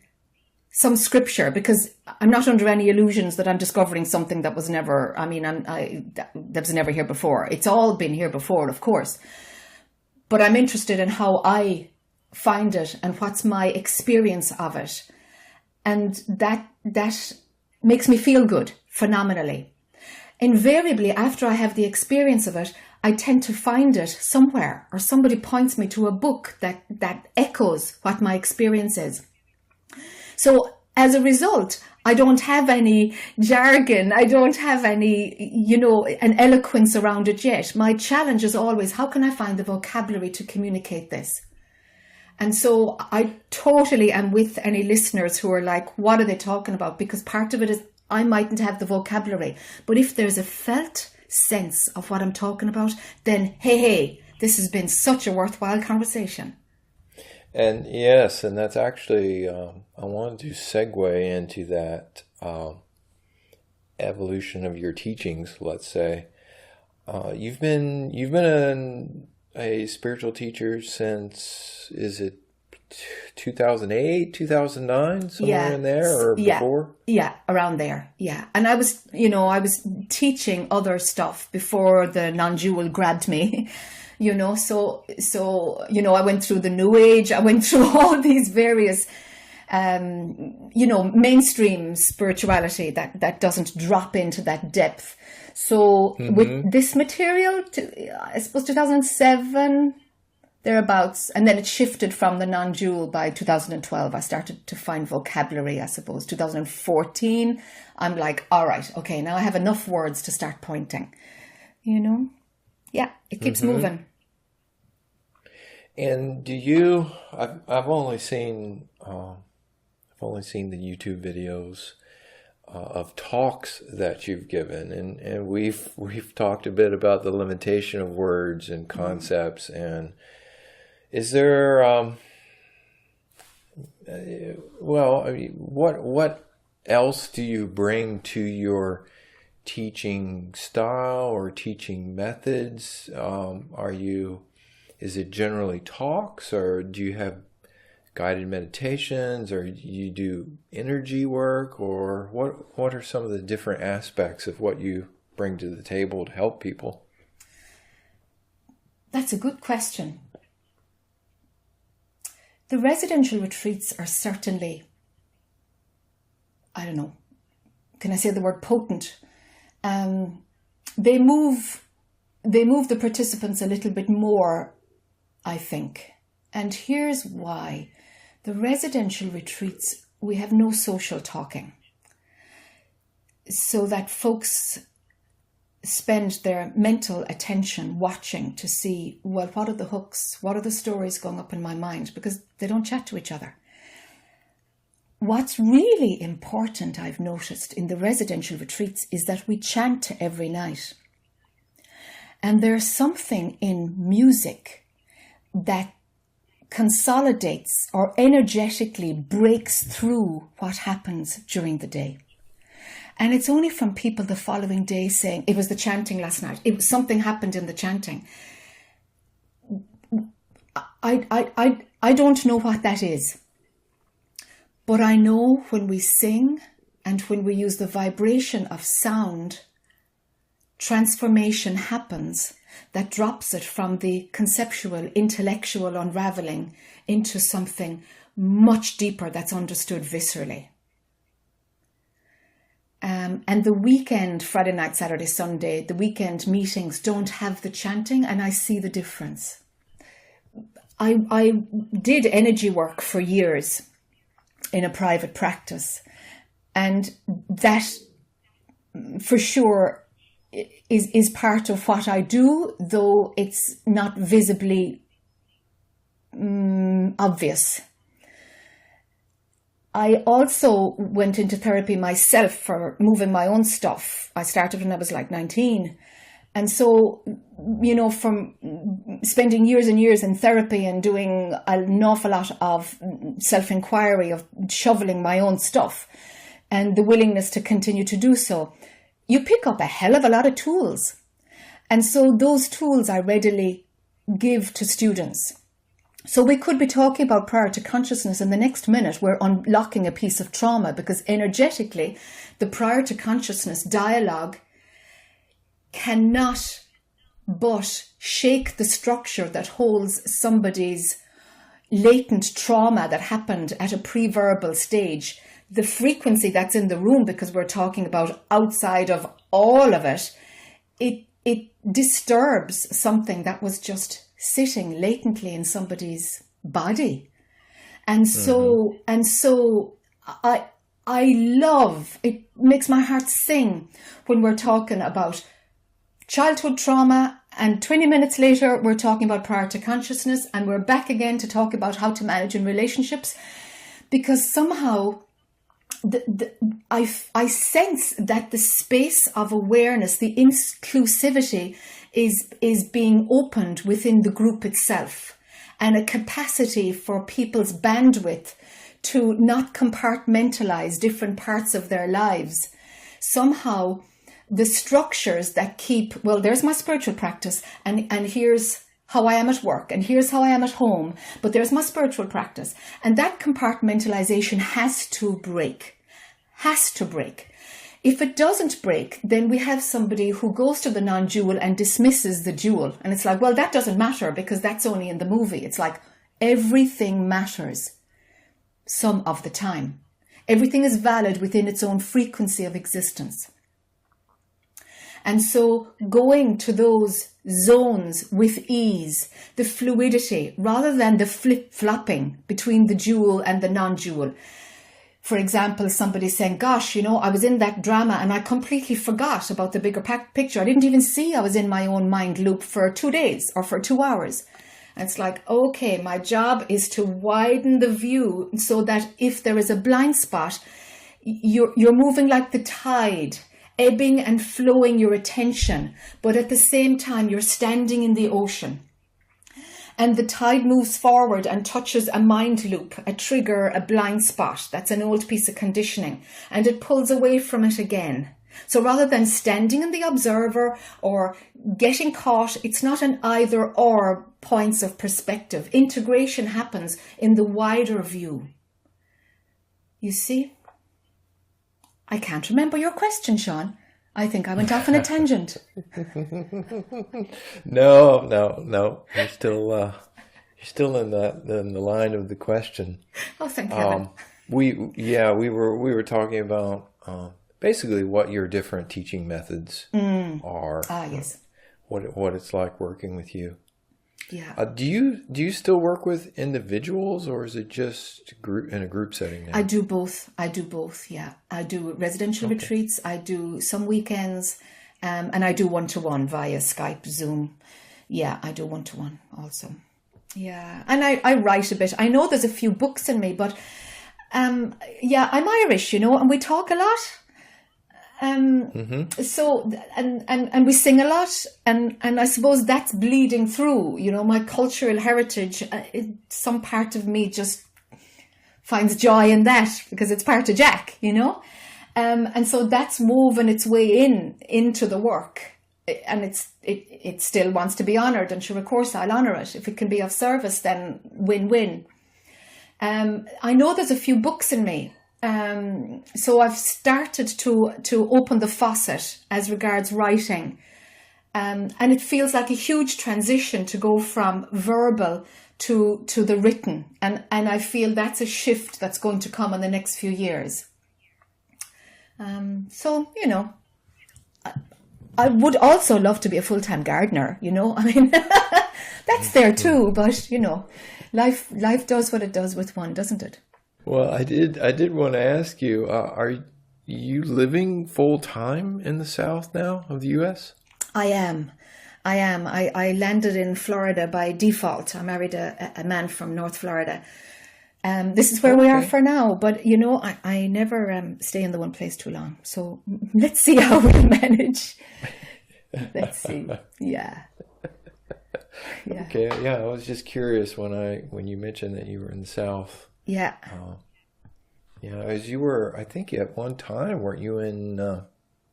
some scripture, because I'm not under any illusions that I'm discovering something that was never. That was never here before. It's all been here before, of course, but I'm interested in how I find it and what's my experience of it. And that makes me feel good, phenomenally. Invariably, after I have the experience of it, I tend to find it somewhere, or somebody points me to a book that echoes what my experience is. So as a result, I don't have any jargon. I don't have any, an eloquence around it yet. My challenge is always, how can I find the vocabulary to communicate this? And so I totally am with any listeners who are like, what are they talking about? Because part of it is I mightn't have the vocabulary. But if there's a felt sense of what I'm talking about, then hey, this has been such a worthwhile conversation.
And yes, and that's actually, I wanted to segue into that evolution of your teachings, let's say. You've been a spiritual teacher since, is it 2008, 2009, somewhere in there, or before?
Yeah, around there. Yeah. And I was teaching other stuff before the non-dual grabbed me. So I went through the New Age. I went through all these various, mainstream spirituality that doesn't drop into that depth. So with this material, I suppose 2007, thereabouts, and then it shifted from the non-dual by 2012. I started to find vocabulary, I suppose. 2014, I'm like, all right, okay, now I have enough words to start pointing. Yeah, it keeps moving.
And do you? I've only seen the YouTube videos of talks that you've given, and we've talked a bit about the limitation of words and concepts. And is there? What else do you bring to your teaching style or teaching methods? Is it generally talks, or do you have guided meditations, or you do energy work, or what are some of the different aspects of what you bring to the table to help people?
That's a good question. The residential retreats are certainly, I don't know, can I say the word potent? They move the participants a little bit more, I think. And here's why. The residential retreats, we have no social talking. So that folks spend their mental attention watching to see, well, what are the hooks? What are the stories going up in my mind? Because they don't chat to each other. What's really important, I've noticed, in the residential retreats is that we chant every night. And there's something in music that consolidates or energetically breaks through what happens during the day. And it's only from people the following day saying, it was the chanting last night. Something happened in the chanting. I don't know what that is. But I know when we sing and when we use the vibration of sound, transformation happens that drops it from the conceptual, intellectual unraveling into something much deeper that's understood viscerally. And the weekend, Friday night, Saturday, Sunday, the weekend meetings don't have the chanting, and I see the difference. I did energy work for years in a private practice, and that for sure is part of what I do, though it's not visibly obvious. I also went into therapy myself for moving my own stuff. I started when I was like 19. And so, from spending years and years in therapy and doing an awful lot of self-inquiry, of shoveling my own stuff, and the willingness to continue to do so, you pick up a hell of a lot of tools. And so those tools I readily give to students. So we could be talking about prior to consciousness, and the next minute we're unlocking a piece of trauma, because energetically the prior to consciousness dialogue cannot but shake the structure that holds somebody's latent trauma that happened at a pre-verbal stage. The frequency that's in the room, because we're talking about outside of all of it, it disturbs something that was just sitting latently in somebody's body. And so I it makes my heart sing when we're talking about childhood trauma, and 20 minutes later we're talking about prior to consciousness, and we're back again to talk about how to manage in relationships, because somehow I sense that the space of awareness, the inclusivity is being opened within the group itself, and a capacity for people's bandwidth to not compartmentalize different parts of their lives. Somehow the structures that keep, well, there's my spiritual practice, and here's how I am at work, and here's how I am at home, but there's my spiritual practice. And that compartmentalization has to break. If it doesn't break, then we have somebody who goes to the non-dual and dismisses the dual. And it's like, well, that doesn't matter because that's only in the movie. It's like everything matters some of the time. Everything is valid within its own frequency of existence. And so going to those zones with ease, the fluidity, rather than the flip-flopping between the dual and the non-dual. For example, somebody saying, gosh, I was in that drama and I completely forgot about the bigger picture. I didn't even see I was in my own mind loop for 2 days or for 2 hours. And it's like, okay, my job is to widen the view so that if there is a blind spot, you're moving like the tide, ebbing and flowing your attention, but at the same time you're standing in the ocean. And the tide moves forward and touches a mind loop, a trigger, a blind spot. That's an old piece of conditioning. And it pulls away from it again. So rather than standing in the observer or getting caught, it's not an either or points of perspective. Integration happens in the wider view. You see? I can't remember your question, Sean. I think I went off on a tangent.
No. You're still in the line of the question.
Oh, thank heaven.
We were talking about basically what your different teaching methods are.
Ah, yes.
What it's like working with you.
Yeah.
Do you still work with individuals, or is it just in a group setting now?
I do both. Yeah. I do residential retreats. I do some weekends, and I do one-to-one via Skype, Zoom. Yeah, I do one-to-one also. Yeah. And I write a bit. I know there's a few books in me, but I'm Irish, and we talk a lot. So, and we sing a lot, and I suppose that's bleeding through, my cultural heritage. Some part of me just finds joy in that because it's part of Jac, and so that's moving its way into the work, and it still wants to be honoured, and sure, of course I'll honour it. If it can be of service, then win-win. I know there's a few books in me. So I've started to open the faucet as regards writing. And it feels like a huge transition to go from verbal to the written. And I feel that's a shift that's going to come in the next few years. I would also love to be a full-time gardener, I mean, that's there too, but, life does what it does with one, doesn't it?
Well, I did want to ask you, are you living full-time in the South now of the U.S.?
I am. I landed in Florida by default. I married a man from North Florida. This is where we are for now. But, I never stay in the one place too long. So let's see how we manage. Let's see. Yeah.
Okay. Yeah, I was just curious when you mentioned that you were in the South.
Yeah.
As you were, I think at one time, weren't you in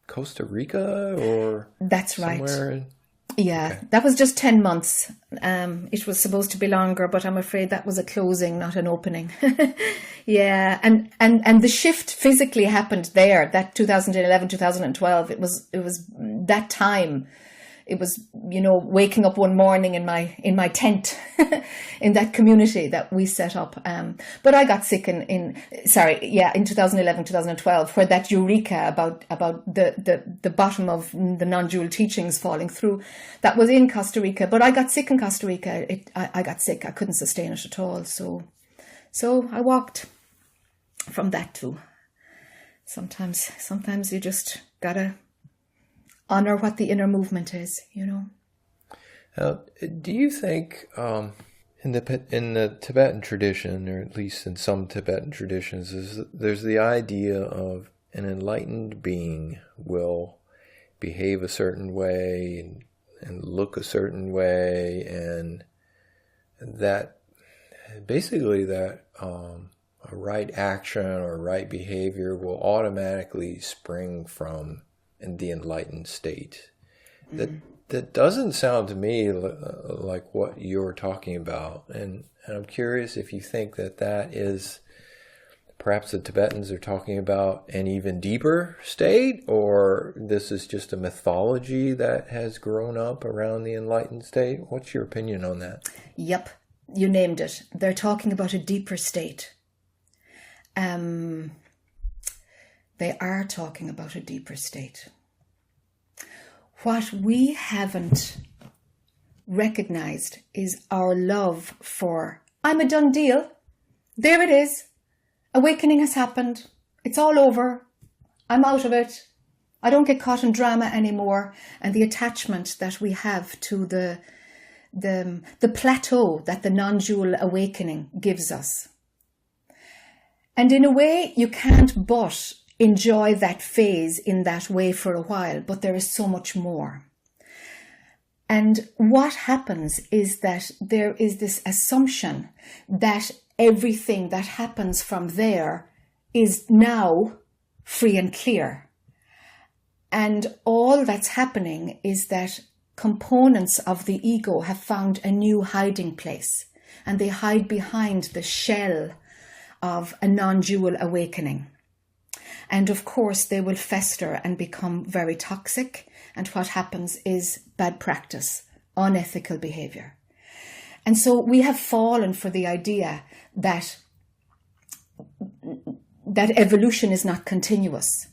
Costa Rica or?
That's right.
Somewhere?
Yeah, that was just 10 months. It was supposed to be longer, but I'm afraid that was a closing, not an opening. Yeah, and the shift physically happened there. That 2011, 2012. It was that time. It was, waking up one morning in my tent in that community that we set up. But I got sick in 2011, 2012, where that eureka about the bottom of the non-dual teachings falling through, that was in Costa Rica. But I got sick in Costa Rica. I got sick. I couldn't sustain it at all. So I walked from that too. Sometimes you just gotta honor what the inner movement is, you know.
Do you think in the Tibetan tradition, or at least in some Tibetan traditions, there's the idea of an enlightened being will behave a certain way and look a certain way, and that basically that a right action or right behavior will automatically spring from the enlightened state. That doesn't sound to me like what you're talking about, and I'm curious if you think that is perhaps the Tibetans are talking about an even deeper state, or this is just a mythology that has grown up around the enlightened state. What's your opinion on that?
Yep, you named it. They're talking about a deeper state. They are talking about a deeper state. What we haven't recognized is our love for, I'm a done deal. There it is. Awakening has happened. It's all over. I'm out of it. I don't get caught in drama anymore. And the attachment that we have to the plateau that the non-dual awakening gives us. And in a way, you can't but enjoy that phase in that way for a while, but there is so much more. And what happens is that there is this assumption that everything that happens from there is now free and clear. And all that's happening is that components of the ego have found a new hiding place, and they hide behind the shell of a non-dual awakening. And of course, they will fester and become very toxic. And what happens is bad practice, unethical behavior. And so we have fallen for the idea that evolution is not continuous.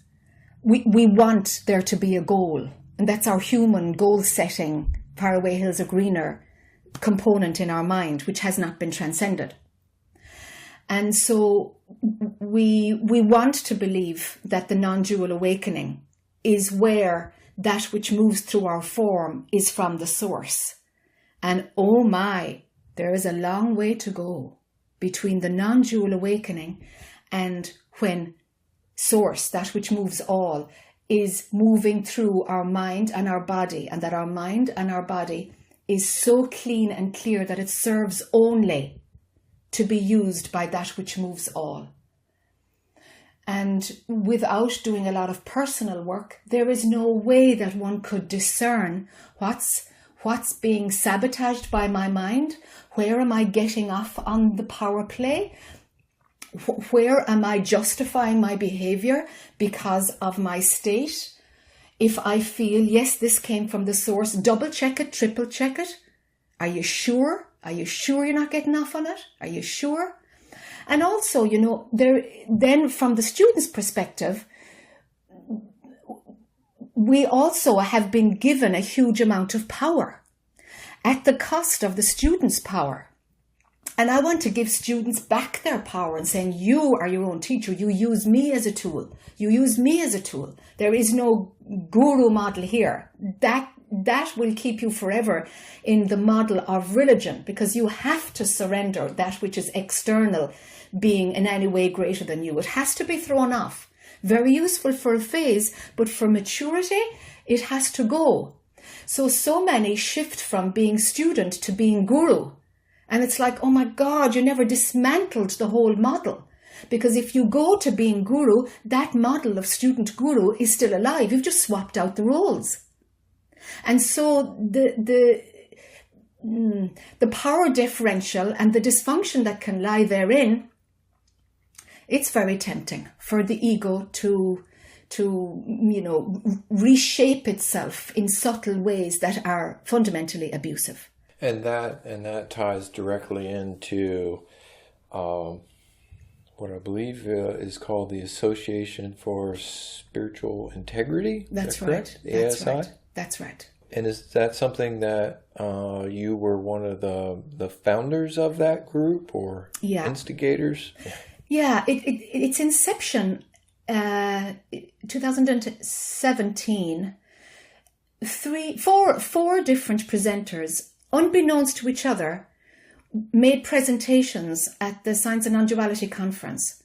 We want there to be a goal. And that's our human goal setting, far away hills are greener component in our mind, which has not been transcended. And so we want to believe that the non-dual awakening is where that which moves through our form is from the source. And oh my, there is a long way to go between the non-dual awakening and when source, that which moves all, is moving through our mind and our body, and that our mind and our body is so clean and clear that it serves only to be used by that which moves all. And without doing a lot of personal work, there is no way that one could discern what's being sabotaged by my mind. Where am I getting off on the power play? Where am I justifying my behavior because of my state? If I feel, yes, this came from the source, double check it, triple check it. Are you sure? Are you sure you're not getting off on it? Are you sure? And also, then from the student's perspective, we also have been given a huge amount of power at the cost of the student's power. And I want to give students back their power and saying, you are your own teacher. You use me as a tool. You use me as a tool. There is no guru model here. That will keep you forever in the model of religion, because you have to surrender that which is external being in any way greater than you. It has to be thrown off. Very useful for a phase, but for maturity, it has to go. So many shift from being student to being guru. And it's like, oh my God, you never dismantled the whole model. Because if you go to being guru, that model of student guru is still alive. You've just swapped out the roles. And so the power differential and the dysfunction that can lie therein, it's very tempting for the ego to reshape itself in subtle ways that are fundamentally abusive.
And that ties directly into what I believe is called the Association for Spiritual Integrity.
That's right.
Correct? The ASI?
That's right.
And is that something that you were one of the founders of that group or instigators?
Yeah, its inception 2017, four different presenters, unbeknownst to each other, made presentations at the Science and Non-Duality conference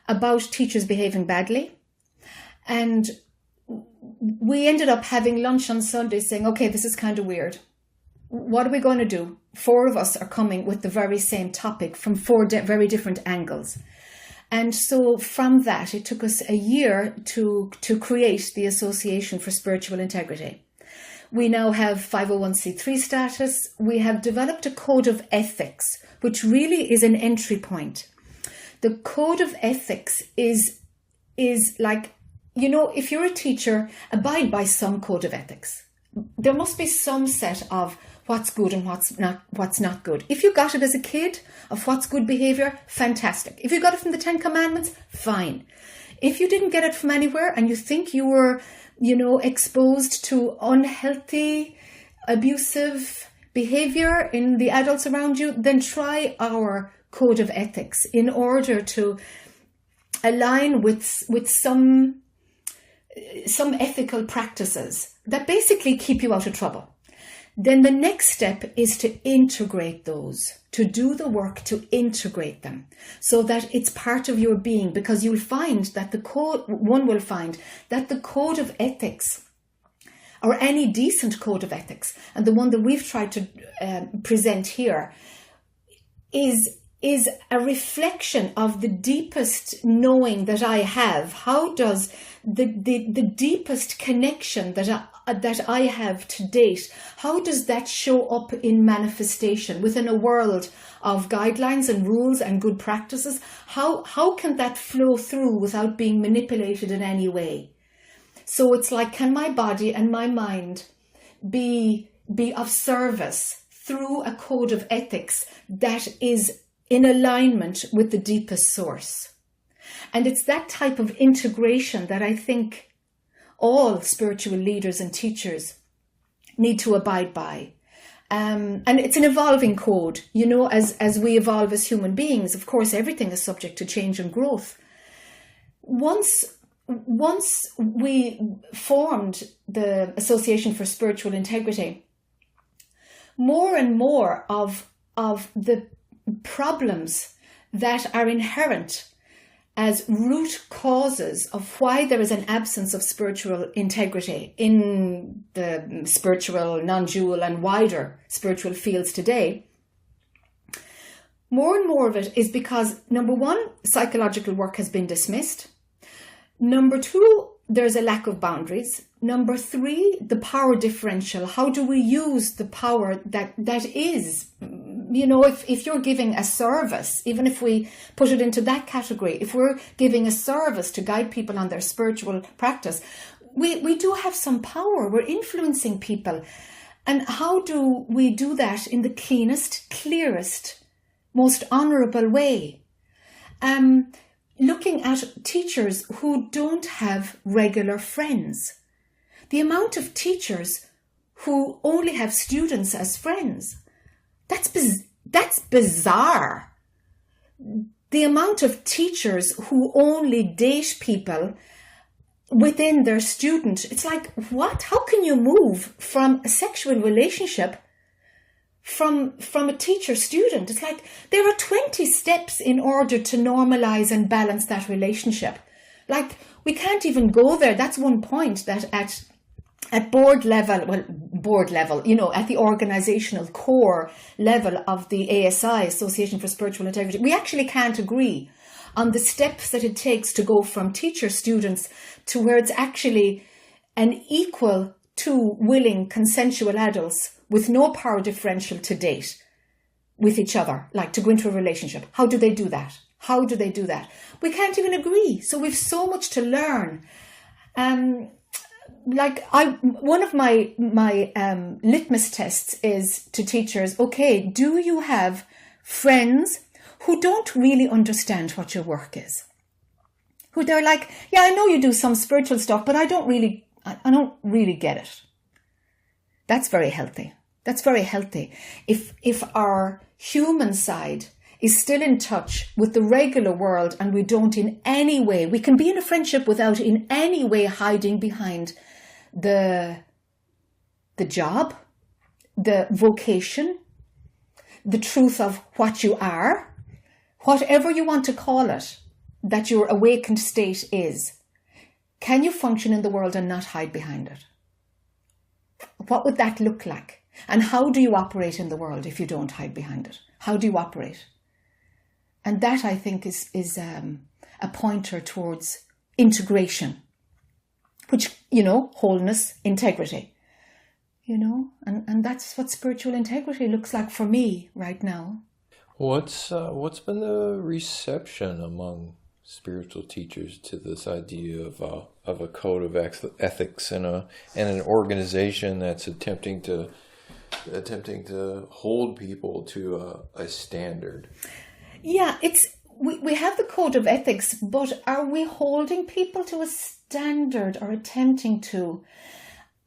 about teachers behaving badly. And we ended up having lunch on Sunday saying, okay, this is kind of weird. What are we going to do? 4 of us are coming with the very same topic from 4 very different angles. And so from that, it took us a year to create the Association for Spiritual Integrity. We now have 501c3 status. We have developed a code of ethics, which really is an entry point. The code of ethics is like, you know, if you're a teacher, abide by some code of ethics. There must be some set of what's good and what's not good. If you got it as a kid of what's good behavior, fantastic. If you got it from the 10 Commandments, fine. If you didn't get it from anywhere and you think you were, you know, exposed to unhealthy, abusive behavior in the adults around you, then try our code of ethics in order to align with some ethical practices that basically keep you out of trouble. Then the next step is to integrate those, to do the work to integrate them so that it's part of your being, because you'll find that one will find that the code of ethics, or any decent code of ethics, and the one that we've tried to present here, is a reflection of the deepest knowing that I have. How does the deepest connection that I have to date, how does that show up in manifestation within a world of guidelines and rules and good practices? How can that flow through without being manipulated in any way? So it's like, can my body and my mind be of service through a code of ethics that is in alignment with the deepest source? And it's that type of integration that I think all spiritual leaders and teachers need to abide by. And it's an evolving code. You know, as we evolve as human beings, of course, everything is subject to change and growth. Once we formed the Association for Spiritual Integrity, more and more of the problems that are inherent as root causes of why there is an absence of spiritual integrity in the spiritual, non-dual and wider spiritual fields today, more and more of it is because, number one, psychological work has been dismissed. Number two, there's a lack of boundaries. Number three, the power differential. How do we use the power that is, you know, if you're giving a service, even if we put it into that category, if we're giving a service to guide people on their spiritual practice, we do have some power. We're influencing people. And how do we do that in the cleanest, clearest, most honorable way? Looking at teachers who don't have regular friends. The amount of teachers who only have students as friends, that's bizarre. The amount of teachers who only date people within their student, it's like, what? How can you move from a sexual relationship from a teacher-student? It's like there are 20 steps in order to normalize and balance that relationship. Like, we can't even go there. That's one point that at board level, you know, at the organizational core level of the ASI, Association for Spiritual Integrity, we actually can't agree on the steps that it takes to go from teacher-students to where it's actually an equal two willing consensual adults with no power differential to date with each other, like to go into a relationship. How do they do that? How do they do that? We can't even agree. So we've so much to learn. One of my litmus tests is to teachers, okay, do you have friends who don't really understand what your work is? Who they're like, yeah, I know you do some spiritual stuff, but I don't really get it. That's very healthy. That's very healthy. If our human side is still in touch with the regular world, and we don't in any way, we can be in a friendship without in any way hiding behind the job, the vocation, the truth of what you are, whatever you want to call it, that your awakened state is. Can you function in the world and not hide behind it? What would that look like? And how do you operate in the world if you don't hide behind it? How do you operate? And that, I think, is a pointer towards integration, which, wholeness, integrity, and that's what spiritual integrity looks like for me right now.
What's been the reception among spiritual teachers to this idea of a code of ethics and an organization that's attempting to hold people to a standard?
Yeah, we have the code of ethics, but are we holding people to a standard or attempting to?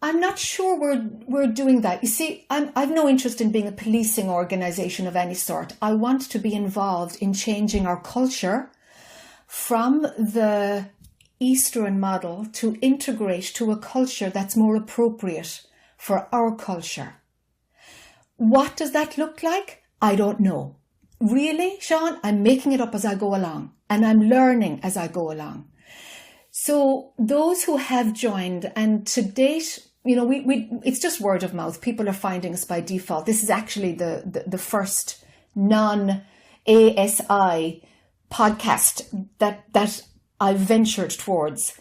I'm not sure we're doing that. You see, I've no interest in being a policing organisation of any sort. I want to be involved in changing our culture from the Eastern model to integrate to a culture that's more appropriate for our culture. What does that look like? I don't know. Really, Sean, I'm making it up as I go along, and I'm learning as I go along. So those who have joined, and to date, it's just word of mouth. People are finding us by default. This is actually the first non-ASI podcast that I've ventured towards.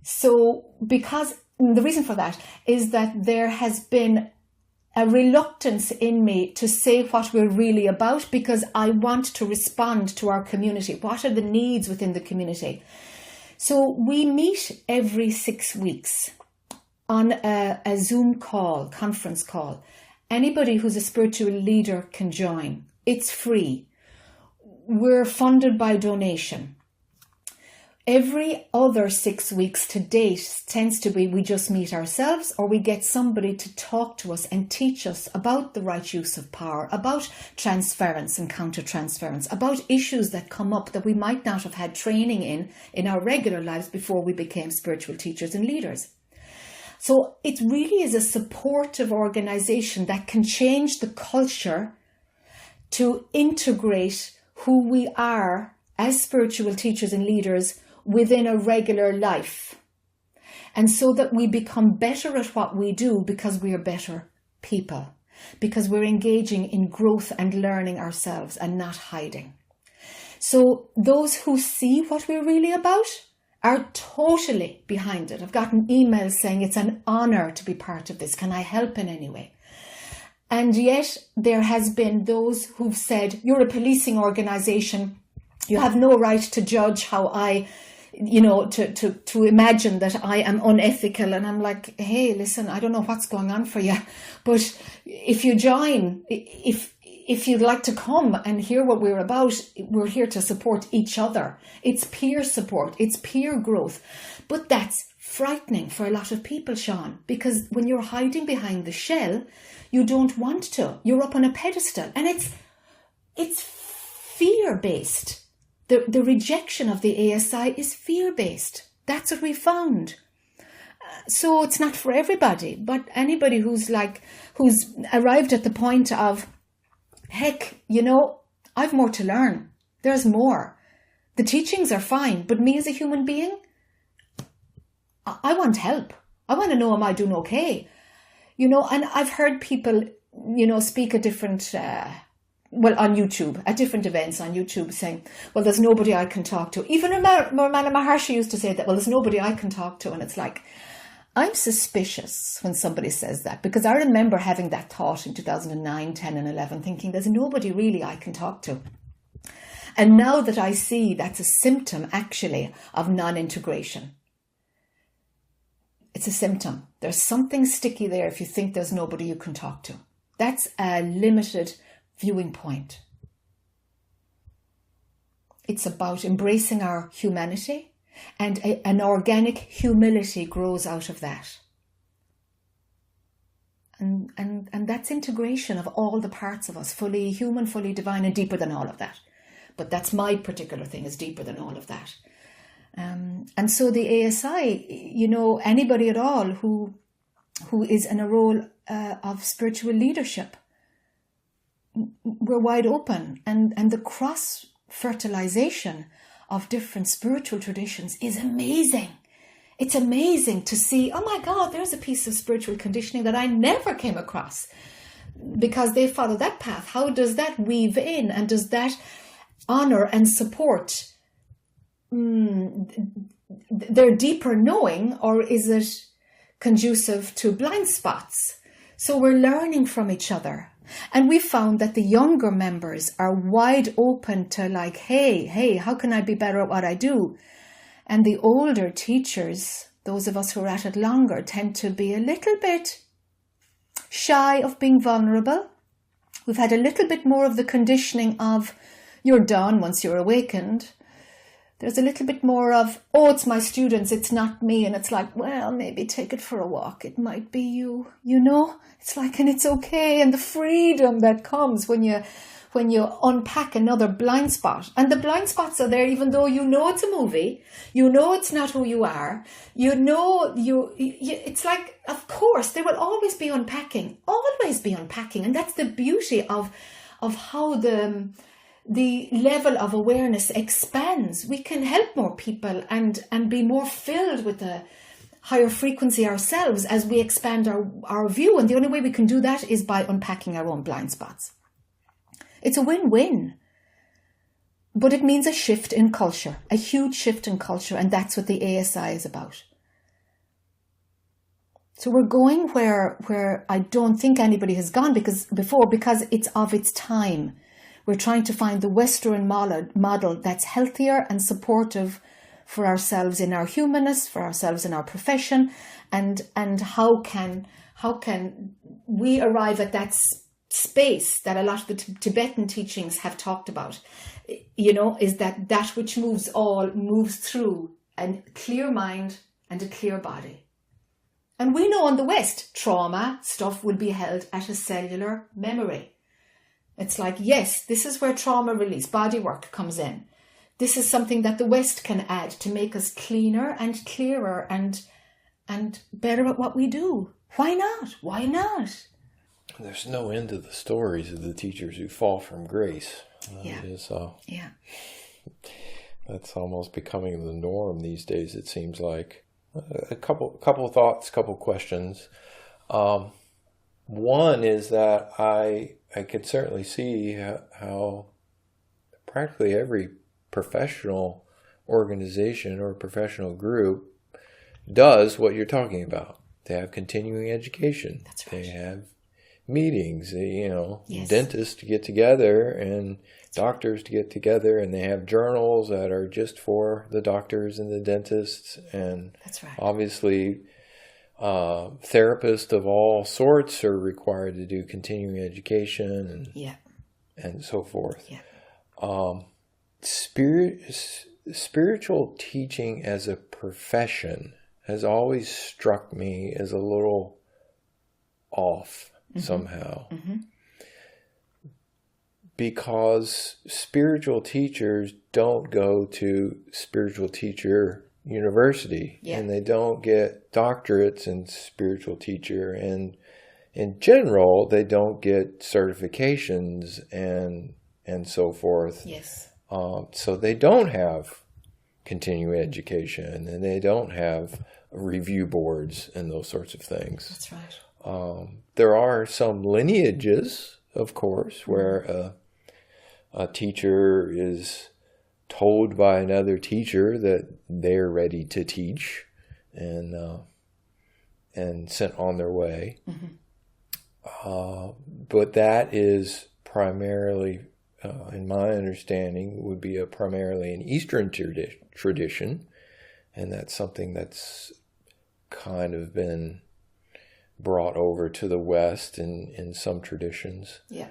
So because the reason for that is that there has been a reluctance in me to say what we're really about, because I want to respond to our community. What are the needs within the community? So we meet every 6 weeks on a Zoom call, conference call. Anybody who's a spiritual leader can join. It's free. We're funded by donation. Every other 6 weeks to date tends to be we just meet ourselves, or we get somebody to talk to us and teach us about the right use of power, about transference and counter-transference, about issues that come up that we might not have had training in our regular lives before we became spiritual teachers and leaders. So it really is a supportive organisation that can change the culture to integrate who we are as spiritual teachers and leaders within a regular life. And so that we become better at what we do because we are better people, because we're engaging in growth and learning ourselves and not hiding. So those who see what we're really about are totally behind it. I've gotten emails saying it's an honour to be part of this. Can I help in any way? And yet there has been those who've said, you're a policing organisation. You have no right to judge how I, to imagine that I am unethical. And I'm like, hey, listen, I don't know what's going on for you, but if you join, if you'd like to come and hear what we're about, we're here to support each other. It's peer support. It's peer growth. But that's frightening for a lot of people, Sean, because when you're hiding behind the shell, you don't want to. You're up on a pedestal, and it's fear-based. The rejection of the ASI is fear-based. That's what we found. So it's not for everybody, but anybody who's arrived at the point of, heck, I've more to learn. There's more. The teachings are fine, but me as a human being, I want help. I want to know, am I doing okay? And I've heard people, speak at different, on YouTube, at different events on YouTube saying, well, there's nobody I can talk to. Even Ramana Maharshi used to say that, well, there's nobody I can talk to. And it's like, I'm suspicious when somebody says that, because I remember having that thought in 2009, 10 and 11, thinking there's nobody really I can talk to. And now that I see that's a symptom actually of non-integration. It's a symptom. There's something sticky there if you think there's nobody you can talk to. That's a limited viewing point. It's about embracing our humanity, and an organic humility grows out of that. And that's integration of all the parts of us, fully human, fully divine, and deeper than all of that. But that's my particular thing, is deeper than all of that. And so the ASI, anybody at all who is in a role of spiritual leadership, we're wide open. And the cross-fertilization of different spiritual traditions is amazing. It's amazing to see, oh my God, there's a piece of spiritual conditioning that I never came across because they follow that path. How does that weave in, and does that honor and support their deeper knowing, or is it conducive to blind spots? So we're learning from each other. And we found that the younger members are wide open to like, hey, how can I be better at what I do? And the older teachers, those of us who are at it longer, tend to be a little bit shy of being vulnerable. We've had a little bit more of the conditioning of, you're done once you're awakened. There's a little bit more of, oh, it's my students, it's not me. And it's like, well, maybe take it for a walk. It might be you, It's like, and it's okay. And the freedom that comes when you unpack another blind spot. And the blind spots are there even though it's a movie. It's not who you are. It's like, of course, there will always be unpacking. And that's the beauty of how the level of awareness expands. We can help more people and be more filled with a higher frequency ourselves as we expand our view. And the only way we can do that is by unpacking our own blind spots. It's a win-win. But it means a shift in culture, a huge shift in culture. And that's what the ASI is about. So we're going where I don't think anybody has gone because it's of its time. We're trying to find the Western model that's healthier and supportive for ourselves in our humanness, for ourselves in our profession, and how can we arrive at that space that a lot of the Tibetan teachings have talked about, is that which moves through a clear mind and a clear body. And we know in the West, trauma stuff will be held at a cellular memory. It's like, yes, this is where trauma release, body work comes in. This is something that the West can add to make us cleaner and clearer and better at what we do. Why not? Why not?
There's no end to the stories of the teachers who fall from grace.
Yeah.
Yeah. That's almost becoming the norm these days, it seems like. A couple of thoughts, couple of questions. One is that I could certainly see how practically every professional organization or professional group does what you're talking about. They have continuing education.
That's right.
They have meetings,
Yes.
dentists to get together and doctors to get together, and they have journals that are just for the doctors and the dentists. And
that's right.
Obviously, therapists of all sorts are required to do continuing education and so forth.
Yeah.
Spiritual teaching as a profession has always struck me as a little off somehow. Mm-hmm. Because spiritual teachers don't go to spiritual teacher university, and they don't get doctorates in spiritual teacher, and in general they don't get certifications and so forth.
Yes.
So they don't have continuing education, and they don't have review boards and those sorts of things.
That's right.
There are some lineages, of course, where a teacher is told by another teacher that they're ready to teach and sent on their way. Mm-hmm. But that is primarily, in my understanding, would be primarily an Eastern tradition, and that's something that's kind of been brought over to the West in some traditions.
Yeah.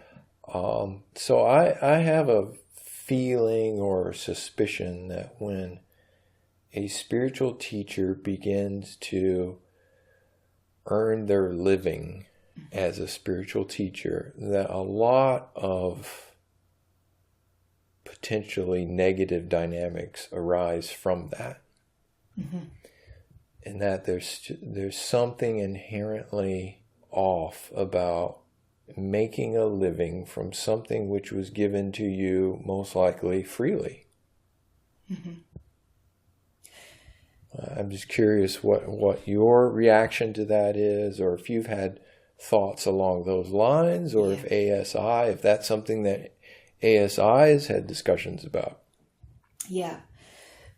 So I have a feeling or suspicion that when a spiritual teacher begins to earn their living as a spiritual teacher, that a lot of potentially negative dynamics arise from that. Mm-hmm. And that there's something inherently off about making a living from something which was given to you most likely freely. Mm-hmm. I'm just curious what your reaction to that is, or if you've had thoughts along those lines, or if ASI, if that's something that ASI has had discussions about.
Yeah.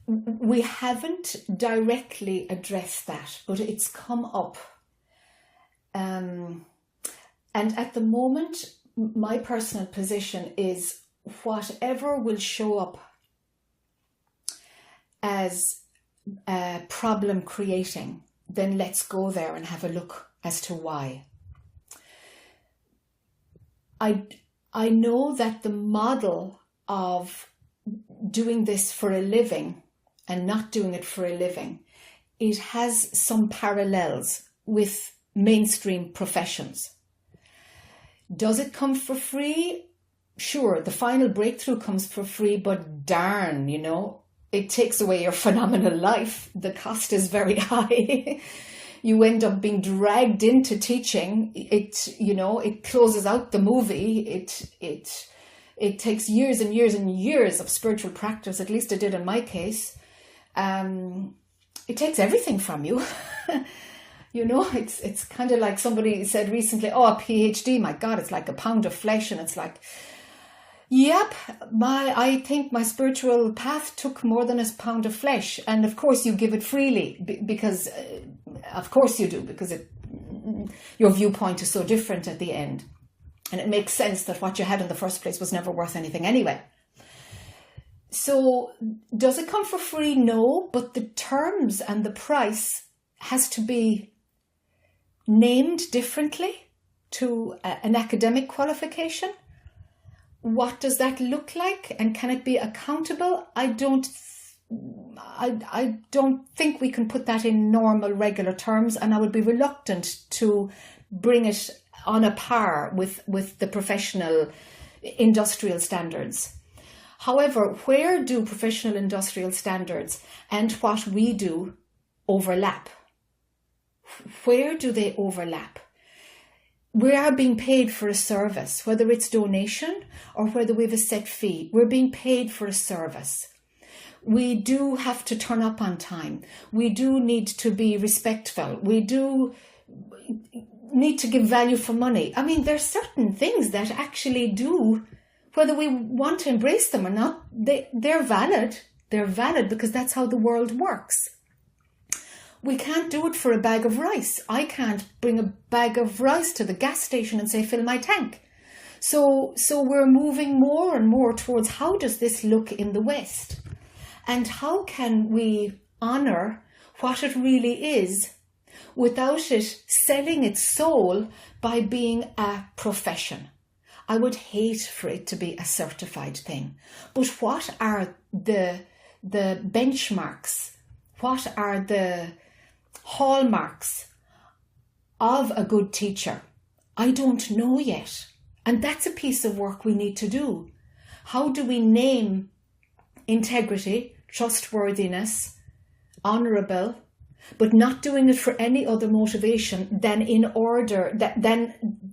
We haven't directly addressed that, but it's come up. And at the moment, my personal position is whatever will show up as problem creating, then let's go there and have a look as to why. I know that the model of doing this for a living and not doing it for a living, it has some parallels with mainstream professions. Does it come for free? Sure, the final breakthrough comes for free, but darn, it takes away your phenomenal life. The cost is very high. You end up being dragged into teaching. It closes out the movie. It takes years and years and years of spiritual practice. At least it did in my case. It takes everything from you. It's kind of like somebody said recently, a PhD, my God, it's like a pound of flesh. And it's like, yep, I think my spiritual path took more than a pound of flesh. And of course you give it freely because, of course you do, because your viewpoint is so different at the end. And it makes sense that what you had in the first place was never worth anything anyway. So does it come for free? No, but the terms and the price has to be named differently to an academic qualification. What does that look like, and can it be accountable? I don't think we can put that in normal, regular terms, and I would be reluctant to bring it on a par with the professional industrial standards. However, where do professional industrial standards and what we do overlap? Where do they overlap? We are being paid for a service, whether it's donation or whether we have a set fee. We're being paid for a service. We do have to turn up on time. We do need to be respectful. We do need to give value for money. I mean, there's certain things that actually do, whether we want to embrace them or not, they're valid. They're valid because that's how the world works. We can't do it for a bag of rice. I can't bring a bag of rice to the gas station and say, fill my tank. So we're moving more and more towards how does this look in the West? And how can we honor what it really is without it selling its soul by being a profession? I would hate for it to be a certified thing. But what are the benchmarks? What are the hallmarks of a good teacher? I don't know yet. And that's a piece of work we need to do. How do we name integrity, trustworthiness, honourable, but not doing it for any other motivation than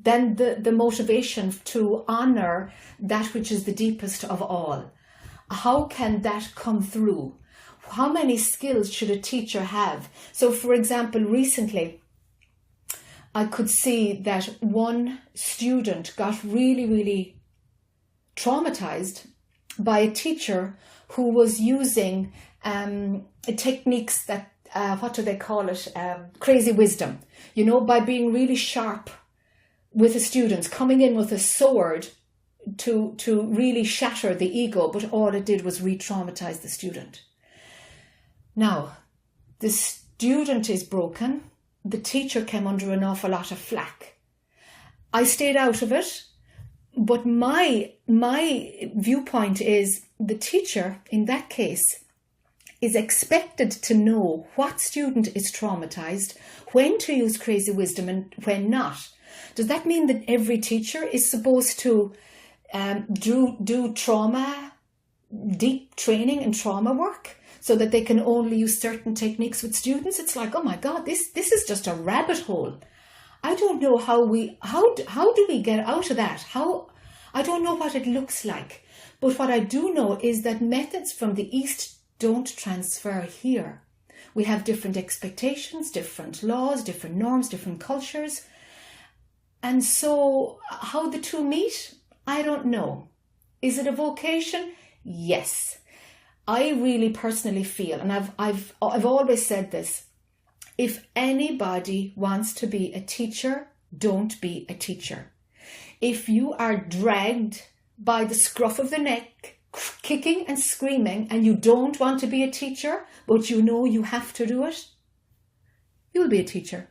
the motivation to honour that which is the deepest of all? How can that come through? How many skills should a teacher have? So, for example, recently, I could see that one student got really, really traumatized by a teacher who was using techniques that, what do they call it? Crazy wisdom, by being really sharp with the students, coming in with a sword to really shatter the ego, but all it did was re-traumatize the student. Now, the student is broken. The teacher came under an awful lot of flack. I stayed out of it, but my viewpoint is the teacher, in that case, is expected to know what student is traumatized, when to use crazy wisdom and when not. Does that mean that every teacher is supposed to do trauma deep training in trauma work so that they can only use certain techniques with students. It's like, oh my God, this is just a rabbit hole. I don't know how do we get out of that? I don't know what it looks like. But what I do know is that methods from the East don't transfer here. We have different expectations, different laws, different norms, different cultures. And so how the two meet, I don't know. Is it a vocation? Yes. I really personally feel, and I've always said this, if anybody wants to be a teacher, don't be a teacher. If you are dragged by the scruff of the neck, kicking and screaming, and you don't want to be a teacher, but you know you have to do it, you'll be a teacher.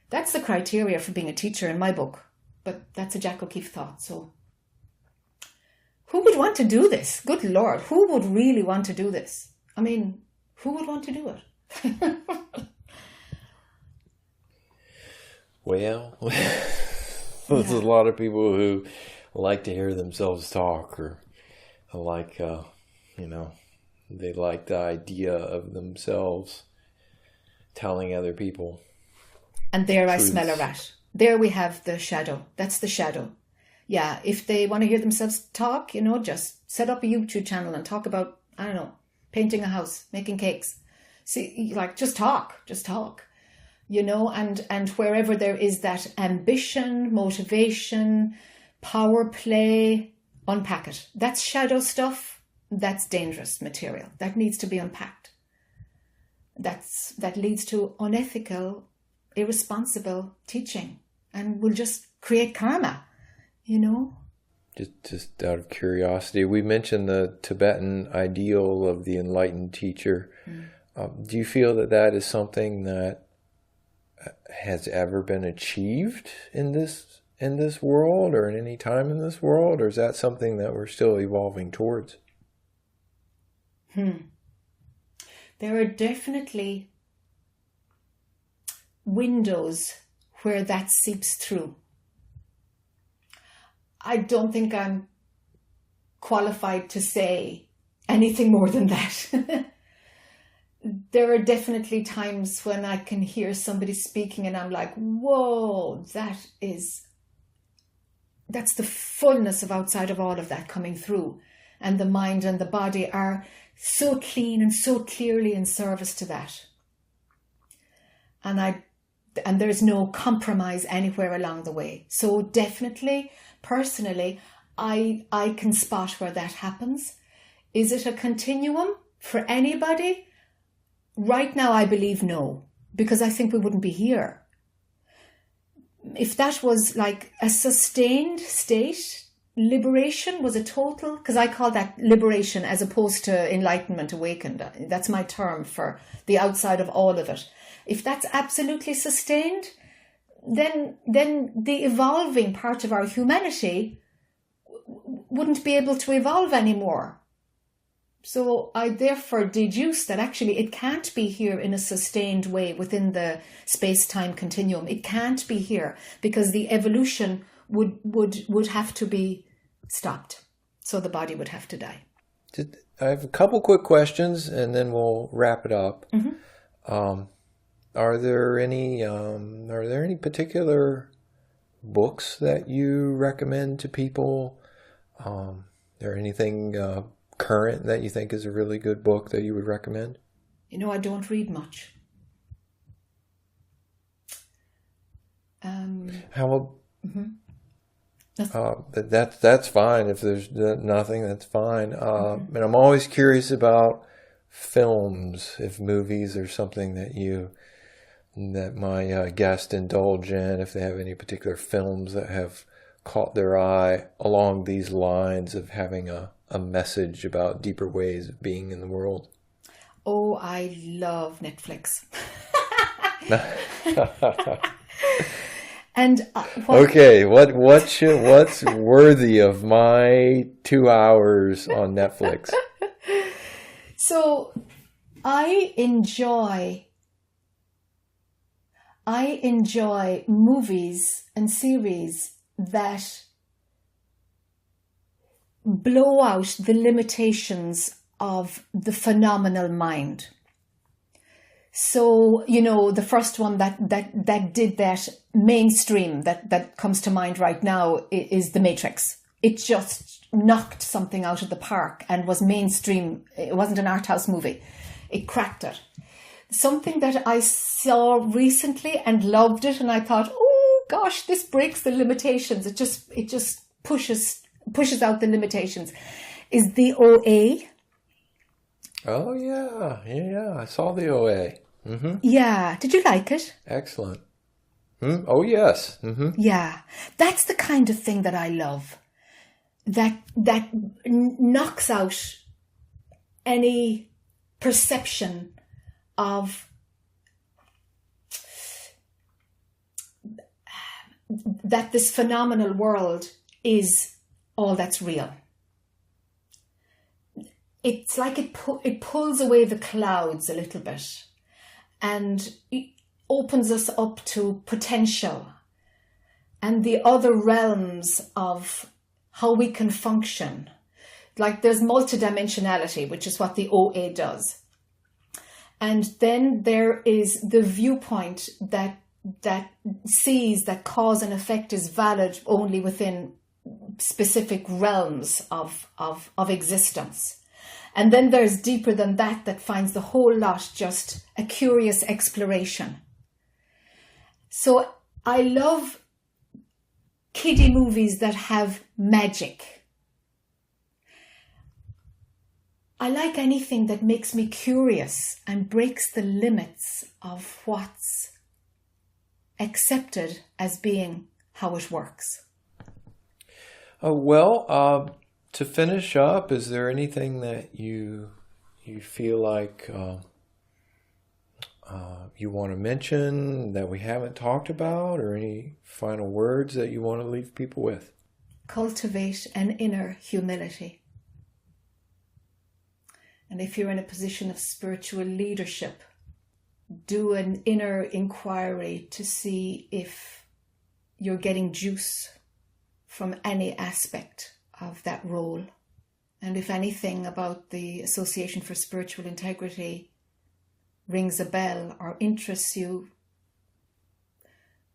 That's the criteria for being a teacher in my book. But that's a Jac O'Keeffe thought. So who would want to do this? Good Lord, who would really want to do this? I mean, who would want to do it?
Well, there's a lot of people who like to hear themselves talk, or like, they like the idea of themselves telling other people.
And there
truths.
I smell a rat. There we have the shadow. That's the shadow. Yeah, if they want to hear themselves talk, just set up a YouTube channel and talk about, I don't know, painting a house, making cakes. See, like, just talk, and wherever there is that ambition, motivation, power play, unpack it. That's shadow stuff. That's dangerous material. That needs to be unpacked. That leads to unethical, irresponsible teaching, and will just create karma,
Just out of curiosity, we mentioned the Tibetan ideal of the enlightened teacher. Do you feel that is something that has ever been achieved in this world, or in any time in this world, or is that something that we're still evolving towards?
There are definitely windows where that seeps through. I don't think I'm qualified to say anything more than that. There are definitely times when I can hear somebody speaking and I'm like, whoa, that's the fullness of outside of all of that coming through. And the mind and the body are so clean and so clearly in service to that. And there's no compromise anywhere along the way. So definitely, personally, I can spot where that happens. Is it a continuum for anybody? Right now, I believe no, because I think we wouldn't be here. If that was like a sustained state, liberation was a total, because I call that liberation as opposed to enlightenment, awakened. That's my term for the outside of all of it. If that's absolutely sustained, then the evolving part of our humanity wouldn't be able to evolve anymore. So I therefore deduce that actually it can't be here in a sustained way within the space-time continuum. It can't be here because the evolution would have to be stopped. So the body would have to die.
I have a couple quick questions and then we'll wrap it up. Are there any particular books that you recommend to people? There anything current that you think is a really good book that you would recommend?
I don't read much.
How? That's fine. If there's nothing, that's fine. And I'm always curious about films. If movies are something that my guests indulge in, if they have any particular films that have caught their eye along these lines of having a message about deeper ways of being in the world.
Oh, I love Netflix. And
okay, what's worthy of my 2 hours on Netflix?
So I enjoy movies and series that blow out the limitations of the phenomenal mind. So, the first one that did that mainstream that comes to mind right now is The Matrix. It just knocked something out of the park and was mainstream. It wasn't an art house movie. It cracked it. Something that I saw recently and loved it, and I thought, oh gosh, this breaks the limitations. It just pushes out the limitations, is the OA.
Oh, yeah. I saw the OA. Mm-hmm.
Yeah. Did you like it?
Excellent. Oh, yes. Mm-hmm.
Yeah. That's the kind of thing that I love. That knocks out any perception of that this phenomenal world is all that's real. It's like it pulls away the clouds a little bit and it opens us up to potential and the other realms of how we can function. Like there's multidimensionality, which is what the OA does. And then there is the viewpoint that sees that cause and effect is valid only within specific realms of existence. And then there's deeper than that finds the whole lot just a curious exploration. So I love kiddie movies that have magic. I like anything that makes me curious and breaks the limits of what's accepted as being how it works.
To finish up, is there anything that you feel like you want to mention that we haven't talked about, or any final words that you want to leave people with?
Cultivate an inner humility. And if you're in a position of spiritual leadership, do an inner inquiry to see if you're getting juice from any aspect of that role. And if anything about the Association for Spiritual Integrity rings a bell or interests you,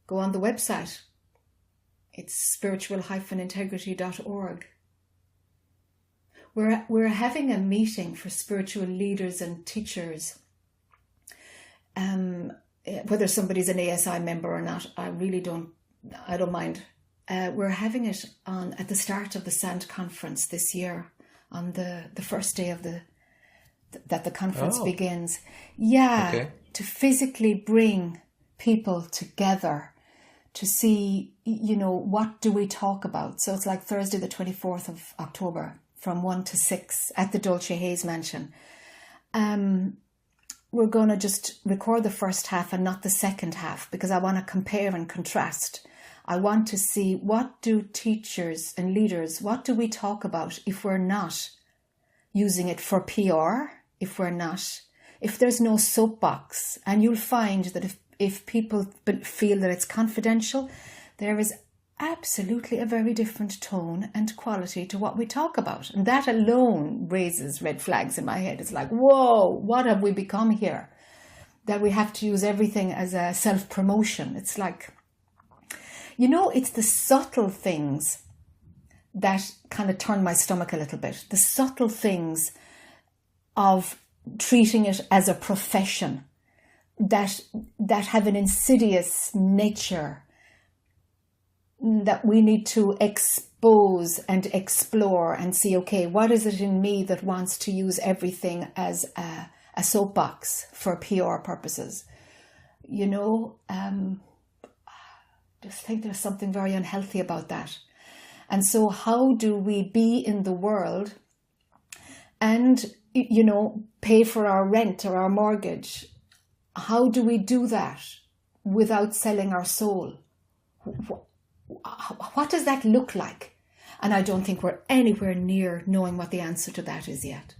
go on the website. It's spiritual-integrity.org. We're having a meeting for spiritual leaders and teachers. Whether somebody's an ASI member or not, I don't mind. We're having it at the start of the SAND conference this year, on the first day of that the conference begins. Yeah, okay. To physically bring people together to see, what do we talk about? So it's like Thursday the 24th of October from 1 to 6 at the Dolce Hayes Mansion. We're going to just record the first half and not the second half, because I want to compare and contrast. I want to see, what do teachers and leaders, what do we talk about if we're not using it for PR, if there's no soapbox. And you'll find that if people feel that it's confidential, there is absolutely a very different tone and quality to what we talk about. And that alone raises red flags in my head. It's like, whoa, what have we become here? That we have to use everything as a self-promotion. It's like, it's the subtle things that kind of turn my stomach a little bit. The subtle things of treating it as a profession that have an insidious nature that we need to expose and explore and see, okay, what is it in me that wants to use everything as a soapbox for PR purposes? Just think there's something very unhealthy about that. And so how do we be in the world and, pay for our rent or our mortgage? How do we do that without selling our soul? What does that look like? And I don't think we're anywhere near knowing what the answer to that is yet.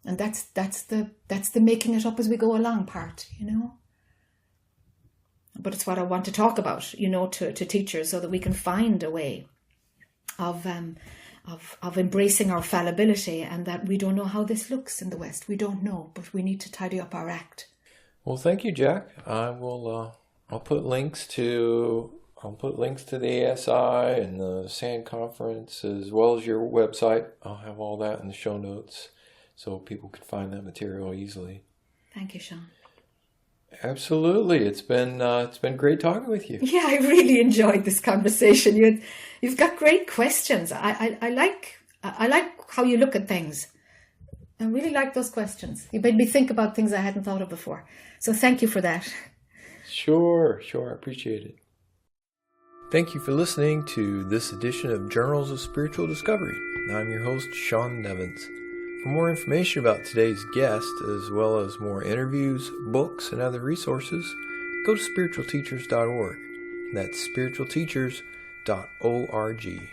And that's the making it up as we go along part, But it's what I want to talk about, to teachers, so that we can find a way of of embracing our fallibility, and that we don't know how this looks in the West. We don't know, but we need to tidy up our act.
Well, thank you, Jack. I will. I'll put links to the ASI and the SAND conference, as well as your website. I'll have all that in the show notes, so people can find that material easily.
Thank you, Sean.
Absolutely, it's been great talking with you.
Yeah, I really enjoyed this conversation. You've got great questions. I like how you look at things. I really like those questions. You made me think about things I hadn't thought of before. So thank you for that.
Sure, I appreciate it. Thank you for listening to this edition of Journals of Spiritual Discovery. I'm your host, Sean Nevins. For more information about today's guest, as well as more interviews, books, and other resources, go to spiritualteachers.org. That's spiritualteachers.org.